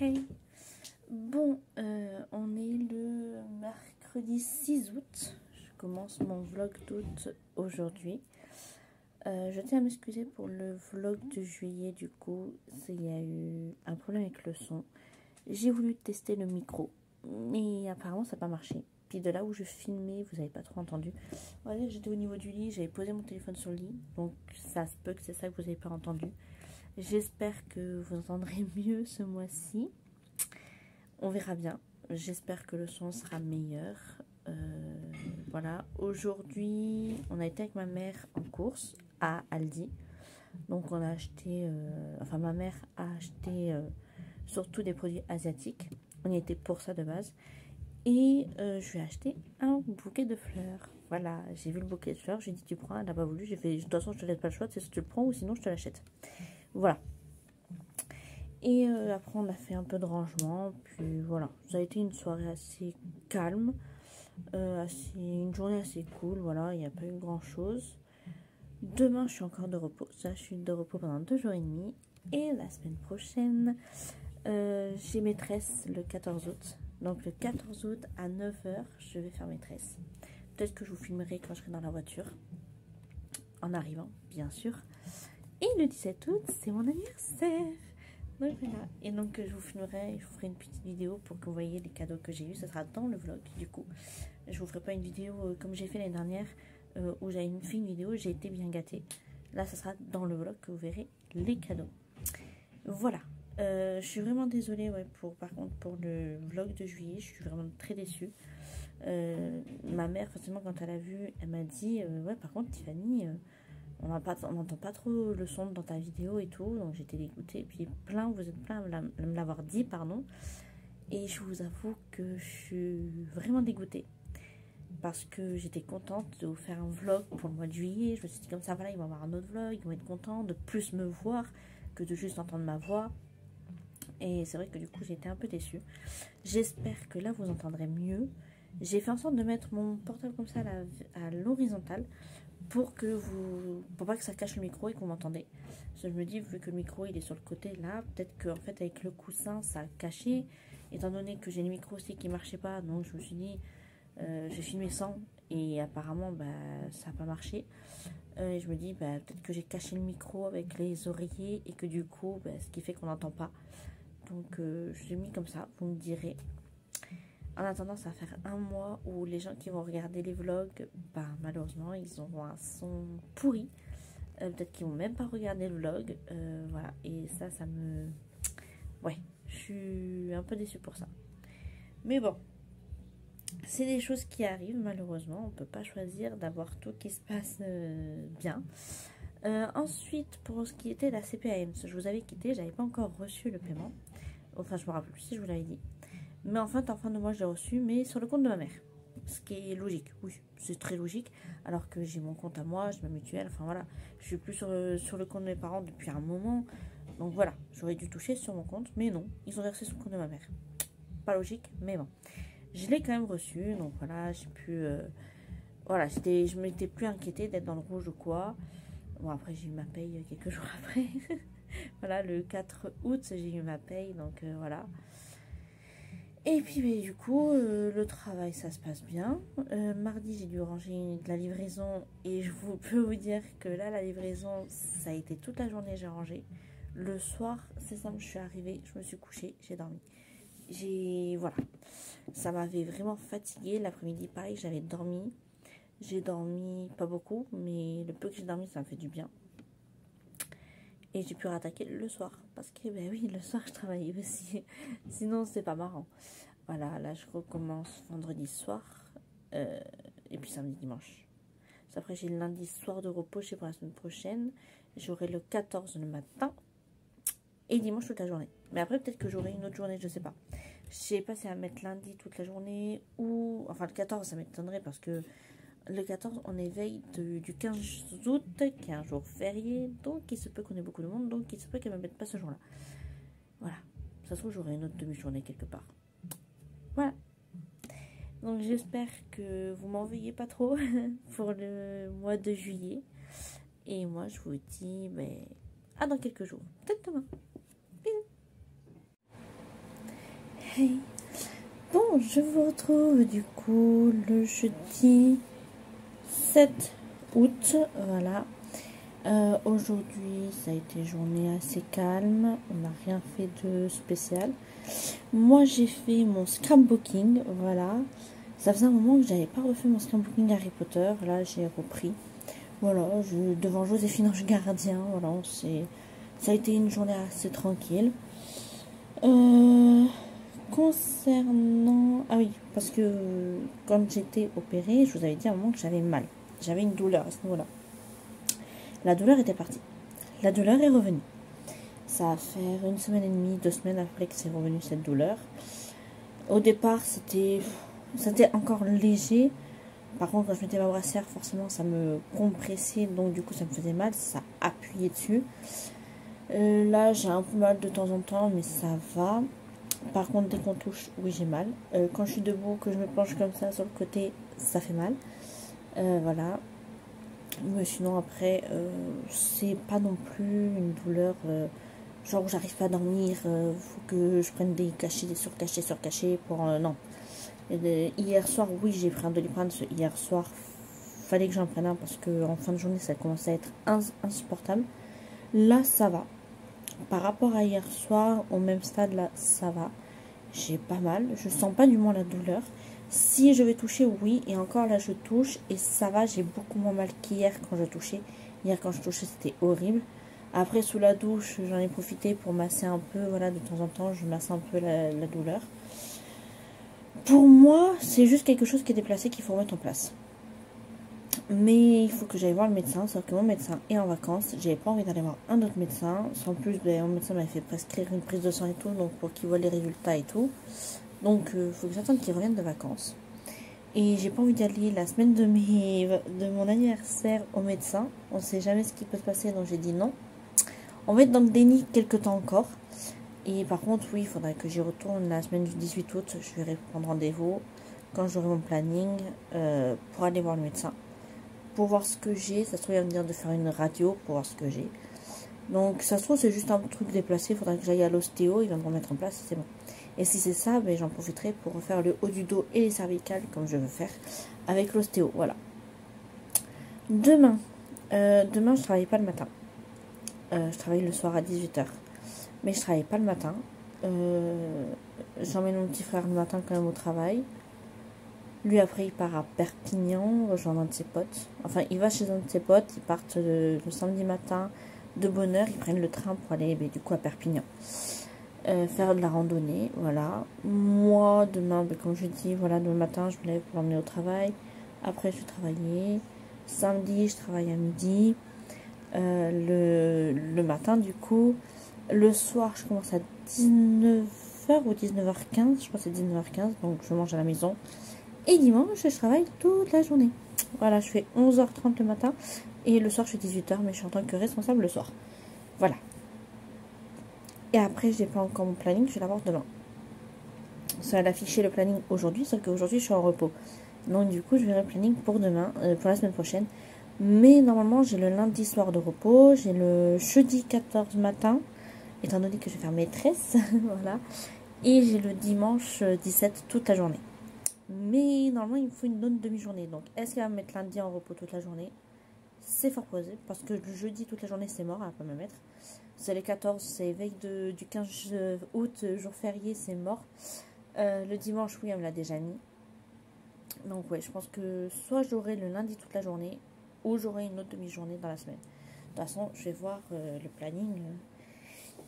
Hey. Bon, on est le mercredi 6 août. Je commence mon vlog d'août aujourd'hui. Je tiens à m'excuser pour le vlog de juillet. Du coup, il y a eu un problème avec le son. J'ai voulu tester le micro, mais apparemment ça n'a pas marché. Puis de là où je filmais, vous n'avez pas trop entendu. On va dire que j'étais au niveau du lit, j'avais posé mon téléphone sur le lit. Donc ça se peut que c'est ça que vous n'avez pas entendu. J'espère que vous entendrez mieux ce mois-ci. On verra bien. J'espère que le son sera meilleur. Voilà. Aujourd'hui, on a été avec ma mère en course à Aldi. Donc on a acheté... enfin, ma mère a acheté surtout des produits asiatiques. On y était pour ça de base. Et je lui ai acheté un bouquet de fleurs. Voilà, j'ai vu le bouquet de fleurs. J'ai dit tu prends, elle n'a pas voulu. J'ai fait de toute façon je te laisse pas le choix. C'est si tu le prends ou sinon je te l'achète. Voilà. Et après on a fait un peu de rangement. Puis voilà, ça a été une soirée assez calme. Une journée assez cool. Voilà, il n'y a pas eu grand chose. Demain je suis encore de repos. Ça, je suis de repos pendant 2 jours et demi. Et la semaine prochaine, j'ai maîtresse le 14 août. Donc le 14 août à 9 h, je vais faire maîtresse. Peut-être que je vous filmerai quand je serai dans la voiture. En arrivant, bien sûr. Et le 17 août, c'est mon anniversaire. Donc voilà. Et donc je vous filmerai, je vous ferai une petite vidéo pour que vous voyez les cadeaux que j'ai eu. Ça sera dans le vlog du coup. Je vous ferai pas une vidéo comme j'ai fait l'année dernière où j'avais fait une vidéo, j'ai été bien gâtée. Là, ça sera dans le vlog que vous verrez les cadeaux. Voilà. Je suis vraiment désolée par contre pour le vlog de juillet. Je suis vraiment très déçue. Ma mère, forcément, quand elle a vu, elle m'a dit ouais, par contre, Tiffany, on n'entend pas trop le son dans ta vidéo et tout. Donc j'étais dégoûtée. Puis vous êtes plein à me l'avoir dit, pardon. Et je vous avoue que je suis vraiment dégoûtée. Parce que j'étais contente de vous faire un vlog pour le mois de juillet. Je me suis dit comme ça, voilà, ils vont avoir un autre vlog. Ils vont être contents de plus me voir que de juste entendre ma voix. Et c'est vrai que du coup j'ai été un peu déçue. J'espère que là vous entendrez mieux. J'ai fait en sorte de mettre mon portable comme ça à l'horizontale pour pas que ça cache le micro et que vous m'entendez. Je me dis, vu que le micro il est sur le côté là, peut-être qu'en fait avec le coussin ça a caché. Étant donné que j'ai le micro aussi qui marchait pas, donc je me suis dit j'ai filmé sans et apparemment ça n'a pas marché. Et je me dis peut-être que j'ai caché le micro avec les oreillers et que du coup ce qui fait qu'on n'entend pas. Donc je l'ai mis comme ça, vous me direz. En attendant, ça va faire un mois où les gens qui vont regarder les vlogs, malheureusement, ils auront un son pourri. Peut-être qu'ils vont même pas regarder le vlog. Voilà, et ça me... Ouais, je suis un peu déçue pour ça. Mais bon, c'est des choses qui arrivent, malheureusement. On peut pas choisir d'avoir tout qui se passe bien. Ensuite, pour ce qui était la CPAM, je vous avais quitté, j'avais pas encore reçu le paiement. Enfin, je me rappelle plus si je vous l'avais dit. Mais en fin de mois, je l'ai reçu, mais sur le compte de ma mère. Ce qui est logique, oui, c'est très logique. Alors que j'ai mon compte à moi, j'ai ma mutuelle, enfin voilà. Je suis plus sur le compte de mes parents depuis un moment. Donc voilà, j'aurais dû toucher sur mon compte, mais non, ils ont versé sur le compte de ma mère. Pas logique, mais bon. Je l'ai quand même reçu, donc voilà, j'ai pu... voilà, je m'étais plus inquiétée d'être dans le rouge ou quoi. Bon, après, j'ai eu ma paye quelques jours après. Voilà, le 4 août, j'ai eu ma paye, donc voilà. Et puis du coup, le travail, ça se passe bien. Mardi, j'ai dû ranger de la livraison et peux vous dire que là, la livraison, ça a été toute la journée, j'ai rangé. Le soir, c'est simple, je suis arrivée, je me suis couchée, j'ai dormi. Voilà, ça m'avait vraiment fatiguée. L'après-midi, pareil, j'avais dormi. J'ai dormi pas beaucoup, mais le peu que j'ai dormi, ça me fait du bien. Et j'ai pu rattaquer le soir. Parce que, oui, le soir, je travaillais aussi. Sinon, c'est pas marrant. Voilà, là, je recommence vendredi soir. Et puis samedi, dimanche. Après, j'ai le lundi soir de repos pour la semaine prochaine. J'aurai le 14 le matin. Et dimanche toute la journée. Mais après, peut-être que j'aurai une autre journée, je sais pas. Je sais pas si à mettre lundi toute la journée ou... Enfin, le 14, ça m'étonnerait parce que... Le 14, on est veille du 15 août, qui est un jour férié, donc il se peut qu'on ait beaucoup de monde, donc il se peut qu'elle ne me mette pas ce jour-là. Voilà, ça se trouve, j'aurai une autre demi-journée quelque part. Voilà. Donc j'espère que vous m'en veuillez pas trop pour le mois de juillet. Et moi, je vous dis à dans quelques jours, peut-être demain. Bisous. Hey. Bon, je vous retrouve du coup le jeudi 7 août, voilà. Aujourd'hui, ça a été une journée assez calme, on n'a rien fait de spécial. Moi, j'ai fait mon scrapbooking, voilà. Ça faisait un moment que j'avais pas refait mon scrapbooking Harry Potter, là j'ai repris. Voilà, devant Joséphine Ange Gardien, voilà, ça a été une journée assez tranquille. Concernant... Ah oui, parce que quand j'étais opérée, je vous avais dit à un moment que j'avais mal. J'avais une douleur à ce niveau-là. La douleur était partie. La douleur est revenue. Ça va faire 1 semaine et demie, 2 semaines après que c'est revenu cette douleur. Au départ, c'était encore léger. Par contre, quand je mettais ma brassière, forcément, ça me compressait. Donc, du coup, ça me faisait mal. Ça appuyait dessus. Là, j'ai un peu mal de temps en temps, mais ça va. Par contre, dès qu'on touche, oui, j'ai mal. Quand je suis debout, que je me penche comme ça sur le côté, ça fait mal. Voilà. Mais sinon, après, c'est pas non plus une douleur genre où j'arrive pas à dormir. Faut que je prenne des cachets, des surcachets pour... non. Hier soir, oui, j'ai pris un Doliprane. Hier soir, fallait que j'en prenne un parce qu'en fin de journée, ça commençait à être insupportable. Là, ça va. Par rapport à hier soir, au même stade, là, ça va. J'ai pas mal. Je sens pas du moins la douleur. Si je vais toucher, oui. Et encore là, je touche. Et ça va, j'ai beaucoup moins mal qu'hier quand je touchais. Hier, quand je touchais, c'était horrible. Après, sous la douche, j'en ai profité pour masser un peu. Voilà, de temps en temps, je masse un peu la douleur. Pour moi, c'est juste quelque chose qui est déplacé qu'il faut remettre en place. Mais il faut que j'aille voir le médecin, sauf que mon médecin est en vacances. J'avais pas envie d'aller voir un autre médecin. Sans plus, mon médecin m'avait fait prescrire une prise de sang et tout, donc pour qu'il voit les résultats et tout. Donc il faut que j'attende qu'il revienne de vacances. Et j'ai pas envie d'aller la semaine de mon anniversaire au médecin. On sait jamais ce qui peut se passer, donc j'ai dit non. On va être dans le déni quelques temps encore. Et par contre, oui, il faudrait que j'y retourne la semaine du 18 août. Je vais prendre rendez-vous quand j'aurai mon planning pour aller voir le médecin. Pour voir ce que j'ai. Ça se trouve, il va me dire de faire une radio pour voir ce que j'ai. Donc, ça se trouve, c'est juste un truc déplacé. Il faudra que j'aille à l'ostéo. Il va me remettre en place. C'est bon. Et si c'est ça, ben, j'en profiterai pour refaire le haut du dos et les cervicales, comme je veux faire, avec l'ostéo. Voilà. Demain, je travaille pas le matin. Je travaille le soir à 18 h. Mais je travaille pas le matin. J'emmène mon petit frère le matin quand même au travail. Lui, après, il part à Perpignan, rejoindre un de ses potes. Enfin, il va chez un de ses potes. Ils partent le samedi matin de bonne heure. Ils prennent le train pour aller, du coup, à Perpignan. Faire de la randonnée, voilà. Moi, demain, comme je dis, voilà, demain matin, je me lève pour l'emmener au travail. Après, je vais travailler. Samedi, je travaille à midi. Le matin, du coup. Le soir, je commence à 19 h ou 19 h 15. Je crois que c'est 19 h 15, donc je mange à la maison. Et dimanche, je travaille toute la journée. Voilà, je fais 11 h 30 le matin. Et le soir, je fais 18 h, mais je suis en tant que responsable le soir. Voilà. Et après, je n'ai pas encore mon planning, je vais l'avoir demain. Ça va afficher le planning aujourd'hui, sauf qu'aujourd'hui, je suis en repos. Donc, du coup, je verrai le planning pour demain, pour la semaine prochaine. Mais normalement, j'ai le lundi soir de repos, j'ai le jeudi 14 matin, étant donné que je vais faire maîtresse, voilà. Et j'ai le dimanche 17 toute la journée. Mais normalement, il me faut une autre demi-journée. Donc, est-ce qu'elle va me mettre lundi en repos toute la journée? C'est fort posé, parce que le jeudi toute la journée, c'est mort, elle va pas me mettre. C'est les 14, c'est veille du 15 août, jour férié, c'est mort. Le dimanche, oui, elle me l'a déjà mis. Donc, ouais, je pense que soit j'aurai le lundi toute la journée, ou j'aurai une autre demi-journée dans la semaine. De toute façon, je vais voir le planning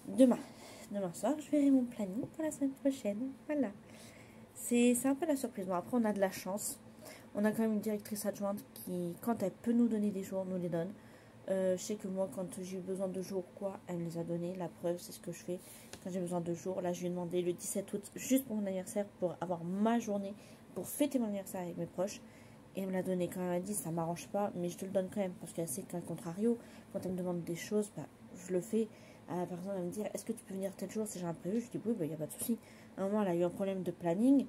demain. Demain soir, je verrai mon planning pour la semaine prochaine. Voilà. C'est un peu la surprise. Bon, après, on a de la chance. On a quand même une directrice adjointe qui, quand elle peut nous donner des jours, nous les donne. Je sais que moi, quand j'ai eu besoin de jours, elle me les a donnés. La preuve, c'est ce que je fais quand j'ai besoin de jours. Là, je lui ai demandé le 17 août, juste pour mon anniversaire, pour avoir ma journée, pour fêter mon anniversaire avec mes proches. Et elle me l'a donné. Quand elle m'a dit, ça m'arrange pas, mais je te le donne quand même. Parce qu'elle sait qu'à contrario, quand elle me demande des choses, je le fais. Par exemple, elle me dit, est-ce que tu peux venir tel jour si j'ai un prévu? Je dis, oui, il n'y a pas de souci. À un moment, elle a eu un problème de planning.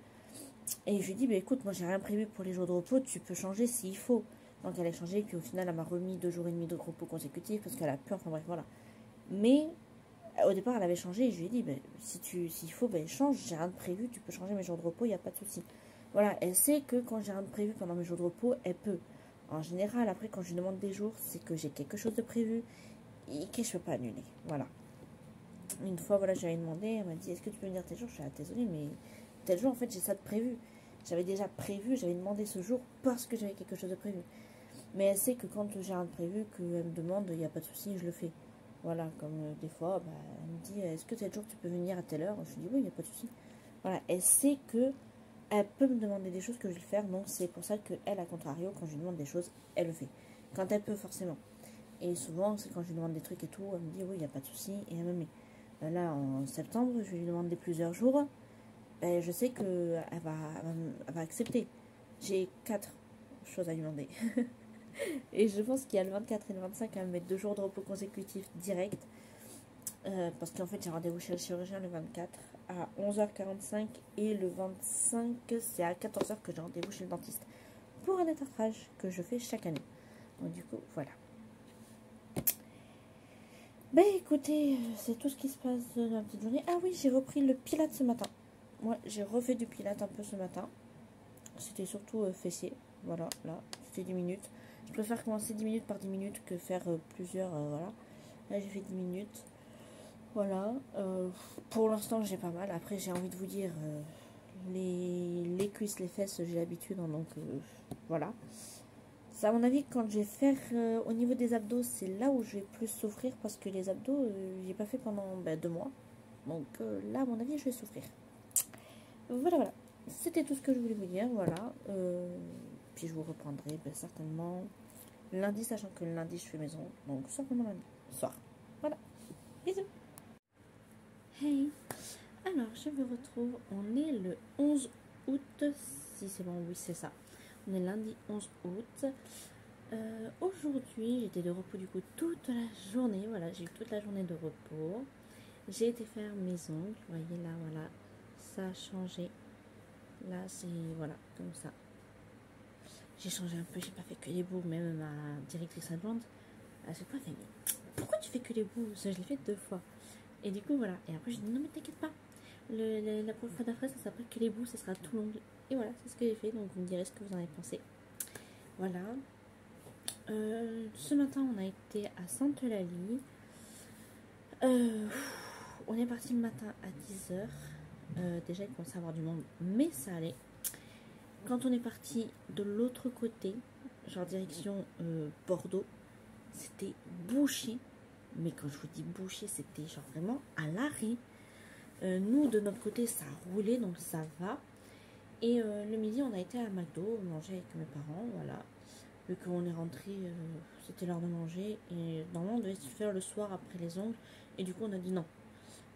Et je lui ai dit, écoute, moi, j'ai rien prévu pour les jours de repos. Tu peux changer s'il faut. Donc elle a changé, puis au final elle m'a remis 2 jours et demi de repos consécutifs parce qu'elle a pu, enfin bref, voilà. Mais Au départ, elle avait changé et je lui ai dit, ben, s'il faut, ben, change, j'ai rien de prévu, tu peux changer mes jours de repos, il n'y a pas de souci. Voilà, elle sait que quand j'ai rien de prévu pendant mes jours de repos, elle peut. En général, après, quand je lui demande des jours, c'est que j'ai quelque chose de prévu et que je ne peux pas annuler. Voilà. Une fois, voilà, j'avais demandé, elle m'a dit, est-ce que tu peux venir tel jour? Je suis désolée, mais tel jour, en fait, j'ai ça de prévu. J'avais déjà prévu, j'avais demandé ce jour parce que j'avais quelque chose de prévu. Mais elle sait que quand j'ai rien de prévu, qu'elle me demande, il n'y a pas de souci, je le fais. Voilà, comme des fois, bah, elle me dit, est-ce que tel jour tu peux venir à telle heure? Je lui dis, oui, il n'y a pas de souci. Voilà, elle sait que elle peut me demander des choses que je vais faire, donc c'est pour ça qu'elle, à contrario, quand je lui demande des choses, elle le fait. Quand elle peut, forcément. Et souvent, c'est quand je lui demande des trucs et tout, elle me dit, oui, il n'y a pas de souci, et elle me met. Là, en septembre, je vais lui demander plusieurs jours, ben, je sais qu'elle va accepter. J'ai 4 choses à lui demander. Et je pense qu'il y a le 24 et le 25, elle va me mettre 2 jours de repos consécutifs direct. Parce qu'en fait, j'ai rendez-vous chez le chirurgien le 24 à 11h45 et le 25, c'est à 14h que j'ai rendez-vous chez le dentiste pour un détartrage que je fais chaque année. Donc, du coup, voilà. Ben écoutez, c'est tout ce qui se passe dans la petite journée. Ah oui, j'ai repris le pilate ce matin. Moi, j'ai refait du pilate un peu ce matin. C'était surtout fessier. Voilà, là, c'était 10 minutes. Je préfère commencer 10 minutes par 10 minutes que faire plusieurs. Voilà. Là, j'ai fait 10 minutes. Voilà. Pour l'instant, j'ai pas mal. Après, j'ai envie de vous dire, les cuisses, les fesses, j'ai l'habitude. Hein, donc, voilà. Ça, à mon avis, quand je vais faire au niveau des abdos, c'est là où je vais plus souffrir. Parce que les abdos, j'ai pas fait pendant 2 mois. Donc là, à mon avis, je vais souffrir. Voilà, voilà. C'était tout ce que je voulais vous dire. Voilà. Puis je vous reprendrai certainement lundi, sachant que le lundi, je fais maison. Donc, certainement lundi soir. Voilà. Bisous. Hey. Alors, je me retrouve. On est le 11 août. Si c'est bon, oui, c'est ça. On est lundi 11 août. Aujourd'hui, j'étais de repos du coup toute la journée. Voilà, j'ai eu toute la journée de repos. J'ai été faire mes ongles. Vous voyez là, voilà. Ça a changé. Là, c'est voilà, comme ça. J'ai changé un peu, j'ai pas fait que les bouts. Même ma directrice adjointe, à chaque fois, elle fait, mais pourquoi tu fais que les bouts? Ça, je l'ai fait 2 fois. Et du coup, voilà. Et après, je dis, non, mais t'inquiète pas. La prochaine fois d'après, ça sera pas que les bouts, ça sera tout l'ongle. Et voilà, c'est ce que j'ai fait. Donc, vous me direz ce que vous en avez pensé. Voilà. Ce matin, on a été à Sainte-Eulalie. On est parti le matin à 10h. Déjà, il commençait à avoir du monde, mais ça allait. Quand on est parti de l'autre côté, genre direction Bordeaux, c'était bouché. Mais quand je vous dis bouché, c'était genre vraiment à l'arrêt. Nous, de notre côté, ça roulait, donc ça va. Et le midi, on a été à McDo, manger avec mes parents, voilà. Vu qu'on est rentré, c'était l'heure de manger. Et normalement, on devait se faire le soir après les ongles. Et du coup, on a dit non.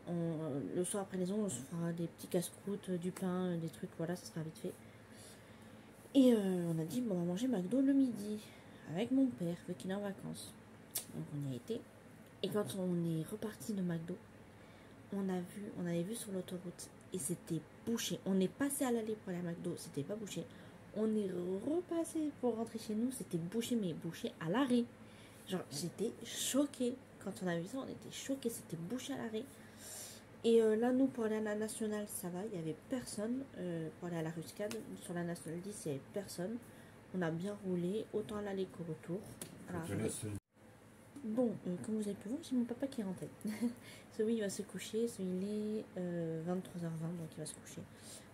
Le soir après les ongles, on se fera des petits casse-croûtes, du pain, des trucs, voilà, ça sera vite fait. Et on a dit, bon, on va manger McDo le midi avec mon père, vu qu'il est en vacances. Donc on y a été. Et quand on est reparti de McDo, on avait vu sur l'autoroute et c'était bouché. On est passé à l'aller pour aller à McDo, c'était pas bouché. On est repassé pour rentrer chez nous, c'était bouché, mais bouché à l'arrêt. Genre, j'étais choquée. Quand on a vu ça, on était choqués, c'était bouché à l'arrêt. Et là, nous, pour aller à la Nationale, ça va, il n'y avait personne. Pour aller à la Ruscade, sur la Nationale 10, il n'y avait personne. On a bien roulé, autant à l'aller qu'au retour. Alors, bon, comme vous avez pu voir, j'ai mon papa qui est rentré. Celui, il va se coucher. Il est 23h20, donc il va se coucher.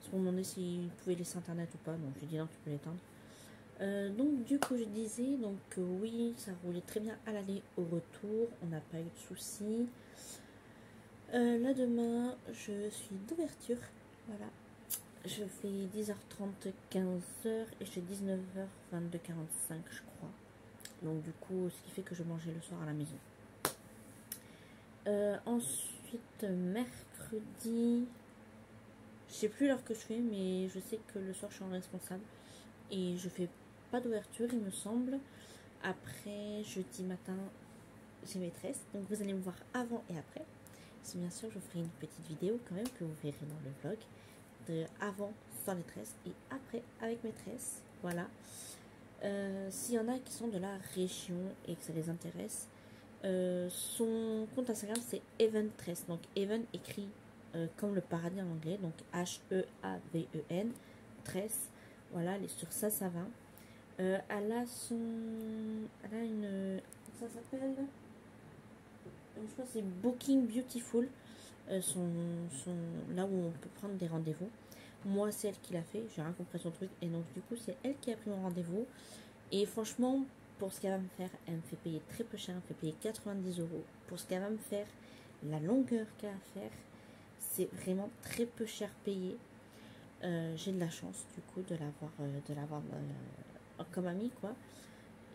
Ils se demandé s'il pouvait laisser internet ou pas. Donc, j'ai dit non, tu peux l'éteindre. Donc, du coup, je disais, donc oui, ça roulait très bien à l'aller, au retour. On n'a pas eu de soucis. Là, demain, je suis d'ouverture. Voilà. Je fais 10h30, 15h et je fais 19h, 22h45, je crois. Donc, du coup, ce qui fait que je mangeais le soir à la maison. Ensuite, mercredi, je sais plus l'heure que je fais, mais je sais que le soir, je suis en responsable. Et je fais pas d'ouverture, il me semble. Après, jeudi matin, j'ai maîtresse. Donc, vous allez me voir avant et après. Si bien sûr, je ferai une petite vidéo quand même que vous verrez dans le vlog. De avant sans maîtresse et après avec maîtresse. Voilà. S'il y en a qui sont de la région et que ça les intéresse, Son compte Instagram c'est Even Tress. Donc Even écrit comme le paradis en anglais. Donc H-E-A-V-E-N. Tress. Voilà, elle est sur ça va. Elle a son. Elle a une. Ça s'appelle. Je crois que c'est Booking Beautiful. Là où on peut prendre des rendez-vous. Moi, c'est elle qui l'a fait. J'ai rien compris son truc. Et donc, du coup, c'est elle qui a pris mon rendez-vous. Et franchement, pour ce qu'elle va me faire, elle me fait payer très peu cher. Elle me fait payer 90 euros. Pour ce qu'elle va me faire, la longueur qu'elle a à faire, c'est vraiment très peu cher payé. J'ai de la chance, du coup, de l'avoir comme amie, quoi.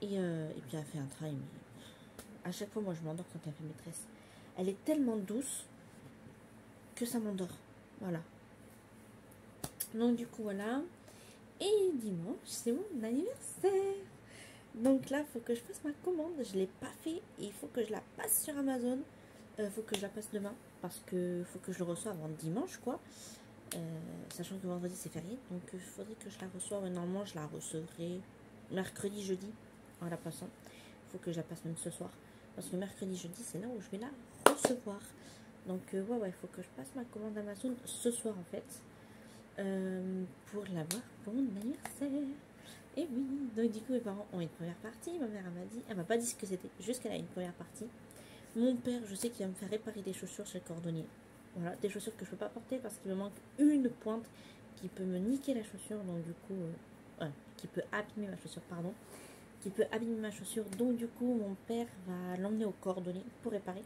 Et puis, elle a fait un travail. Mais à chaque fois, moi, je m'endors quand elle fait maîtresse. Elle est tellement douce que ça m'endort. Voilà. Donc, du coup, voilà. Et dimanche, c'est mon anniversaire. Donc là, il faut que je fasse ma commande. Je ne l'ai pas fait. Et il faut que je la passe sur Amazon. Il faut que je la passe demain. Parce que faut que je le reçoive avant dimanche, quoi. Sachant que vendredi, c'est férié. Donc il faudrait que je la reçoive. Et normalement, je la recevrai mercredi, jeudi. En la passant. Il faut que je la passe même ce soir. Parce que mercredi, jeudi, c'est là où je vais la recevoir. Donc ouais, il faut que je passe ma commande Amazon ce soir, en fait. Pour l'avoir pour mon anniversaire. Et oui, donc du coup mes parents ont une première partie. Ma mère elle m'a dit, elle m'a pas dit ce que c'était, juste qu'elle a une première partie. Mon père, je sais qu'il va me faire réparer des chaussures chez le cordonnier. Voilà, des chaussures que je peux pas porter parce qu'il me manque une pointe qui peut me niquer la chaussure. Donc du coup, qui peut abîmer ma chaussure, pardon. Qui peut abîmer ma chaussure. Donc du coup, mon père va l'emmener au cordonnier pour réparer.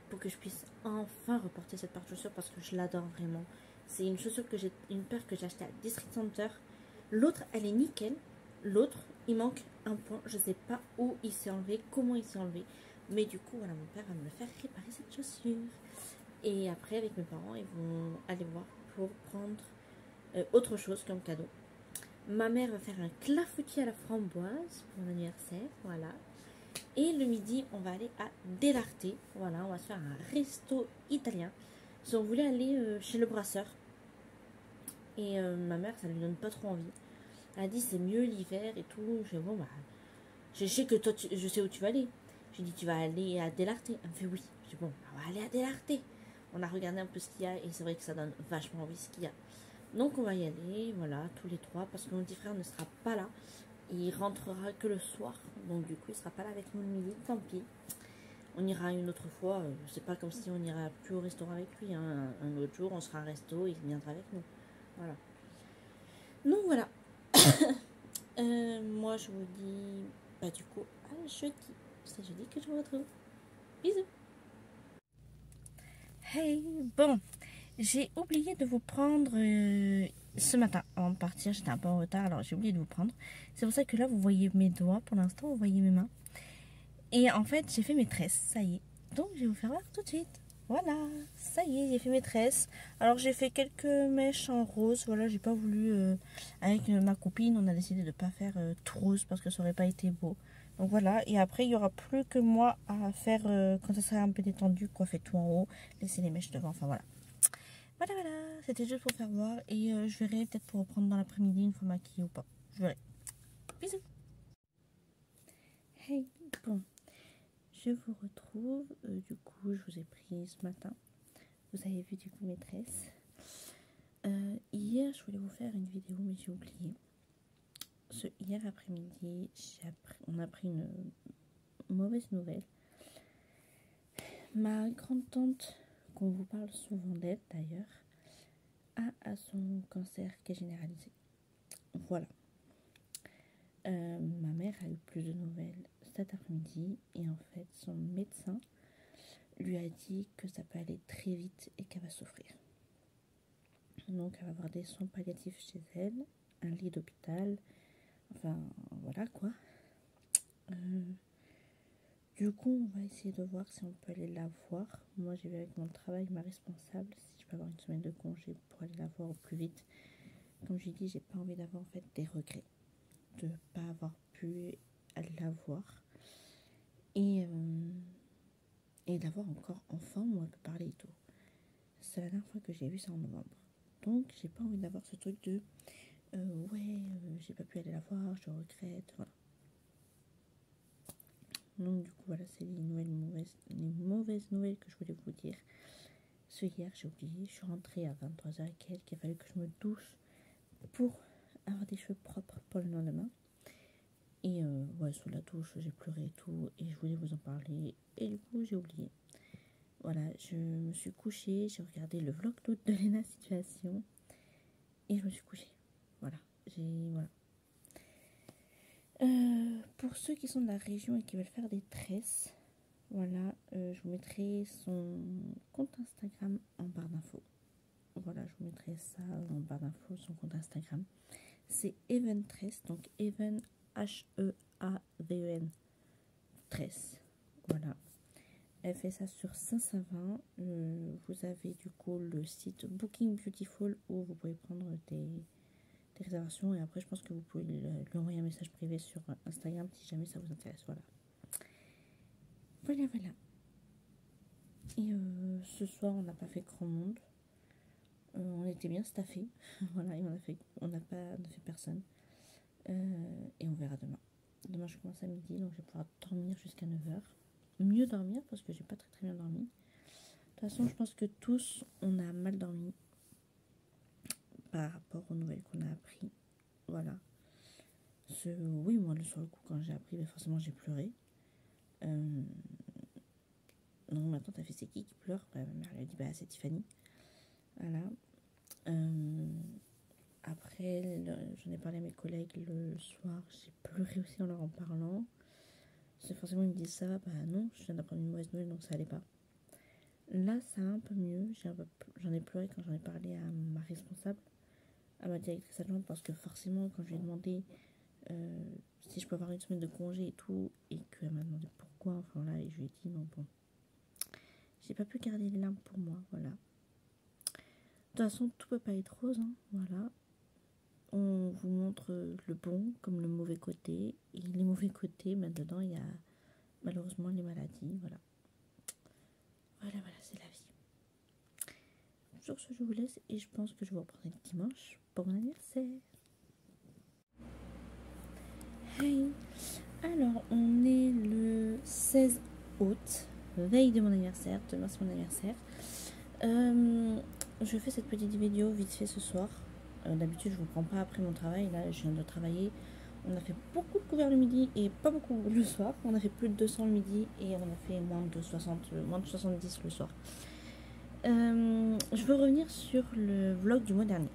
Pour que je puisse enfin reporter cette paire de chaussures parce que je l'adore vraiment. C'est une chaussure que j'ai, une paire que j'ai achetée à District Center. L'autre, elle est nickel. L'autre, il manque un point. Je sais pas où il s'est enlevé, comment il s'est enlevé. Mais du coup, voilà, mon père va me faire réparer cette chaussure. Et après, avec mes parents, ils vont aller voir pour prendre autre chose comme cadeau. Ma mère va faire un clafoutis à la framboise pour mon anniversaire, voilà. Et le midi, on va aller à Delarte. Voilà, on va se faire un resto italien. Si on voulait aller chez le brasseur. Et ma mère, ça lui donne pas trop envie. Elle a dit c'est mieux l'hiver et tout. Je dis bon bah, je sais que toi, je sais où tu vas aller. Je dis tu vas aller à Delarte. Elle me fait oui. Je dis bon, on va aller à Delarte. On a regardé un peu ce qu'il y a et c'est vrai que ça donne vachement envie ce qu'il y a. Donc on va y aller, voilà, tous les trois, parce que mon petit frère ne sera pas là. Il rentrera que le soir. Donc du coup, il sera pas là avec nous le midi, tant pis. On ira une autre fois. C'est pas comme si on ira plus au restaurant avec lui. Hein. Un autre jour, on sera à un resto, il viendra avec nous. Voilà. Donc voilà. Moi, je vous dis, bah du coup, à jeudi. C'est jeudi que je vous retrouve. Bisous. Hey, bon, j'ai oublié de vous prendre ce matin avant de partir. J'étais un peu en retard, alors j'ai oublié de vous prendre. C'est pour ça que là, vous voyez mes doigts. Pour l'instant, vous voyez mes mains. Et en fait, j'ai fait mes tresses, ça y est. Donc, je vais vous faire voir tout de suite. Voilà, ça y est, j'ai fait mes tresses. Alors, j'ai fait quelques mèches en rose. Voilà, j'ai pas voulu... avec ma copine, on a décidé de ne pas faire tout rose parce que ça aurait pas été beau. Donc voilà, et après, il y aura plus que moi à faire quand ça sera un peu détendu, coiffer tout en haut, laisser les mèches devant, enfin voilà. Voilà, c'était juste pour faire voir. Et je verrai peut-être pour reprendre dans l'après-midi une fois maquillée ou pas. Je verrai. Bisous. Hey, bon. Je vous retrouve, du coup je vous ai pris ce matin, vous avez vu du coup mes tresses. Hier je voulais vous faire une vidéo mais j'ai oublié. Hier après-midi on a appris une mauvaise nouvelle. Ma grande-tante, qu'on vous parle souvent d'elle d'ailleurs, a son cancer qui est généralisé. Voilà. Ma mère a eu plus de nouvelles cet après-midi et en fait son médecin lui a dit que ça peut aller très vite et qu'elle va souffrir. Donc elle va avoir des soins palliatifs chez elle, un lit d'hôpital, enfin voilà quoi. Du coup on va essayer de voir si on peut aller la voir. Moi j'ai vu avec mon travail ma responsable si je peux avoir une semaine de congé pour aller la voir au plus vite. Comme j'ai dit, j'ai pas envie d'avoir en fait des regrets de ne pas avoir pu la voir et d'avoir encore en forme où elle peut parler et tout. C'est la dernière fois que j'ai vu ça en novembre. Donc j'ai pas envie d'avoir ce truc de j'ai pas pu aller la voir, je regrette, voilà. Donc du coup voilà, c'est les mauvaises nouvelles que je voulais vous dire. Hier j'ai oublié, je suis rentrée à 23h et quelques, il a fallu que je me douche pour avoir des cheveux propres pour le lendemain. Et ouais, sous la douche j'ai pleuré et tout, et je voulais vous en parler, et du coup j'ai oublié. Voilà, je me suis couchée, j'ai regardé le vlog d'août de Lena Situation, et je me suis couchée. Voilà, voilà. Pour ceux qui sont de la région et qui veulent faire des tresses, voilà, je vous mettrai son compte Instagram en barre d'infos. Voilà, je vous mettrai ça en barre d'infos, son compte Instagram. C'est Even Tress, donc Even H-E-A-V-E-N Tress. Voilà. Elle fait ça sur Saint-Savin. Vous avez du coup le site Booking Beautiful où vous pouvez prendre des réservations, et après je pense que vous pouvez lui envoyer un message privé sur Instagram si jamais ça vous intéresse. Voilà. Voilà. Et ce soir on n'a pas fait grand monde. On était bien staffé. Voilà, on n'a pas fait personne. Et on verra demain. Demain je commence à midi, donc je vais pouvoir dormir jusqu'à 9h. Mieux dormir parce que j'ai pas très bien dormi. De toute façon je pense que tous on a mal dormi par rapport aux nouvelles qu'on a appris. Voilà. Oui, moi sur le coup quand j'ai appris, forcément j'ai pleuré. Non, ma tante a fait c'est qui pleure? Ma mère lui a dit c'est Tiffany. Voilà. Après, j'en ai parlé à mes collègues le soir, j'ai pleuré aussi en leur en parlant. C'est forcément ils me disent ça va, non, je viens d'apprendre une mauvaise nouvelle donc ça allait pas. Là ça va un peu mieux, j'en ai pleuré quand j'en ai parlé à ma responsable, à ma directrice adjointe, parce que forcément quand je lui ai demandé si je peux avoir une semaine de congé et tout, et qu'elle m'a demandé pourquoi, enfin là, et je lui ai dit non, bon, j'ai pas pu garder les larmes pour moi, voilà. De toute façon tout peut pas être rose, hein, voilà. On vous montre le bon comme le mauvais côté, et les mauvais côtés, dedans il y a malheureusement les maladies, voilà, c'est la vie. Sur ce je vous laisse, et je pense que je vous reprendrai dimanche pour mon anniversaire. Hey, alors on est le 16 août, veille de mon anniversaire, demain c'est mon anniversaire. Je fais cette petite vidéo vite fait ce soir. D'habitude je vous prends pas après mon travail, là je viens de travailler. On a fait beaucoup de couverts le midi et pas beaucoup le soir. On a fait plus de 200 le midi et on a fait moins de 70 le soir. Je veux revenir sur le vlog du mois dernier.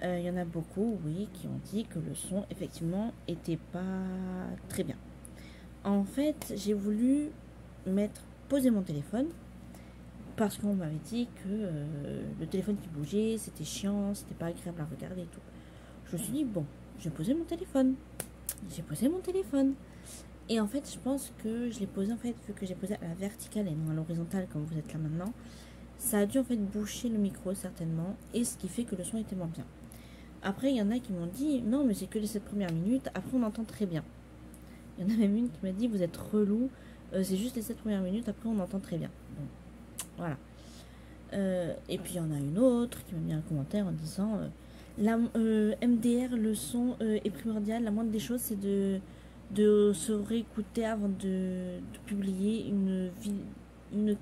Il y en a beaucoup, oui, qui ont dit que le son effectivement était pas très bien. En fait, j'ai voulu poser mon téléphone parce qu'on m'avait dit que le téléphone qui bougeait, c'était chiant, c'était pas agréable à regarder et tout. Je me suis dit bon, je vais poser mon téléphone. J'ai posé mon téléphone. Et en fait, je pense que je l'ai posé, en fait, vu que j'ai posé à la verticale et non à l'horizontale comme vous êtes là maintenant, ça a dû en fait boucher le micro certainement, et ce qui fait que le son était moins bien. Après, il y en a qui m'ont dit non, mais c'est que les 7 premières minutes, après on entend très bien. Il y en a même une qui m'a dit vous êtes relou, c'est juste les 7 premières minutes, après on entend très bien. Bon, voilà. Et puis il y en a une autre qui m'a mis un commentaire en disant MDR, le son est primordial, la moindre des choses c'est de se réécouter avant de publier une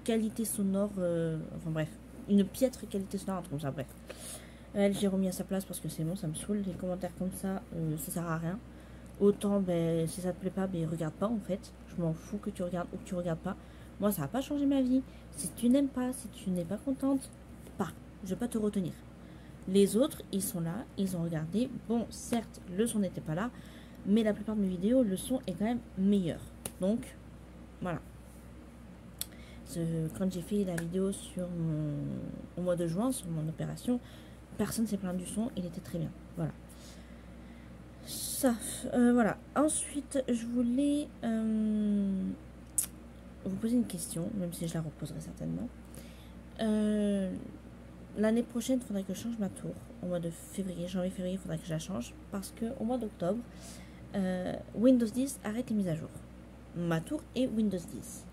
qualité sonore, enfin bref, une piètre qualité sonore, comme ça, bref. Elle, j'ai remis à sa place parce que c'est bon, ça me saoule, les commentaires comme ça, ça sert à rien. Autant, si ça te plaît pas, regarde pas en fait, je m'en fous que tu regardes ou que tu regardes pas. Moi, ça va pas changer ma vie. Si tu n'aimes pas, si tu n'es pas contente, je vais pas te retenir. Les autres, ils sont là, ils ont regardé. Bon, certes, le son n'était pas là, mais la plupart de mes vidéos, le son est quand même meilleur. Donc, voilà. Quand j'ai fait la vidéo au mois de juin, sur mon opération, personne s'est plaint du son, il était très bien. Voilà. Ça, voilà. Ensuite, je voulais vous poser une question, même si je la reposerai certainement. L'année prochaine, il faudrait que je change ma tour. Au mois de février, janvier-février, il faudrait que je la change. Parce qu'au mois d'octobre, Windows 10 arrête les mises à jour. Ma tour est Windows 10.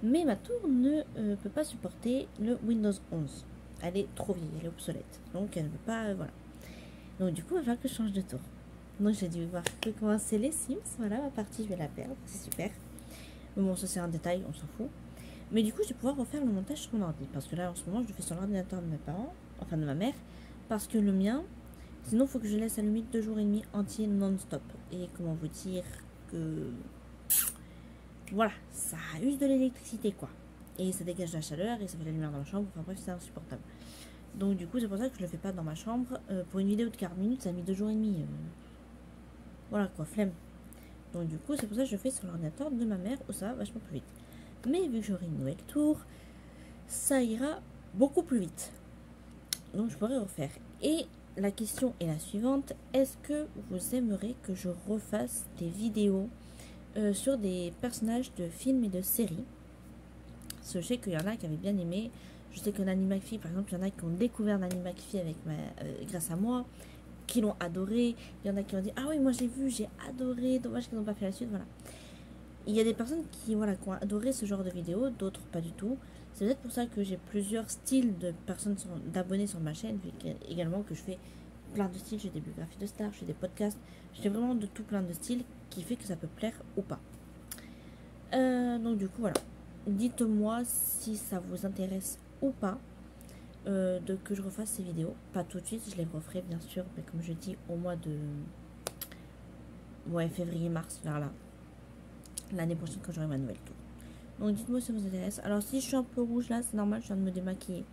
Mais ma tour ne peut pas supporter le Windows 11. Elle est trop vieille, elle est obsolète. Donc elle ne peut pas, voilà. Donc du coup, il va falloir que je change de tour. Donc j'ai dû voir comment c'est les Sims. Voilà, ma partie, je vais la perdre. C'est super. Mais bon, ça c'est un détail, on s'en fout. Mais du coup, je vais pouvoir refaire le montage sur mon ordi. Parce que là, en ce moment, je le fais sur l'ordinateur de mes parents, enfin de ma mère. Parce que le mien, sinon, il faut que je laisse allumé 2 jours et demi entiers non-stop. Et comment vous dire que... Voilà, ça use de l'électricité, quoi. Et ça dégage de la chaleur et ça fait la lumière dans la chambre. Enfin bref, c'est insupportable. Donc du coup, c'est pour ça que je le fais pas dans ma chambre. Pour une vidéo de 40 minutes, ça a mis 2 jours et demi. Voilà quoi, flemme. Donc du coup, c'est pour ça que je le fais sur l'ordinateur de ma mère où ça va vachement plus vite. Mais vu que j'aurai une nouvelle tour, ça ira beaucoup plus vite. Donc je pourrais refaire. Et la question est la suivante. Est-ce que vous aimeriez que je refasse des vidéos sur des personnages de films et de séries? Je sais qu'il y en a qui avaient bien aimé. Je sais que Nanny McPhee, par exemple, il y en a qui ont découvert Nanny McPhee grâce à moi, qui l'ont adoré. Il y en a qui ont dit, ah oui, moi j'ai vu, j'ai adoré, dommage qu'ils n'ont pas fait la suite, voilà. Il y a des personnes qui ont adoré ce genre de vidéos, d'autres pas du tout. C'est peut-être pour ça que j'ai plusieurs styles de personnes, d'abonnés sur ma chaîne, également que je fais plein de styles. J'ai des biographies de stars, je fais des podcasts, je fais vraiment de tout plein de styles qui fait que ça peut plaire ou pas. Donc du coup, voilà. Dites-moi si ça vous intéresse ou pas que je refasse ces vidéos. Pas tout de suite, je les referai bien sûr, mais comme je dis, au mois de février-mars, vers là. L'année prochaine quand j'aurai ma nouvelle tour. Donc dites-moi si ça vous intéresse. Alors si je suis un peu rouge là, c'est normal, je viens de me démaquiller.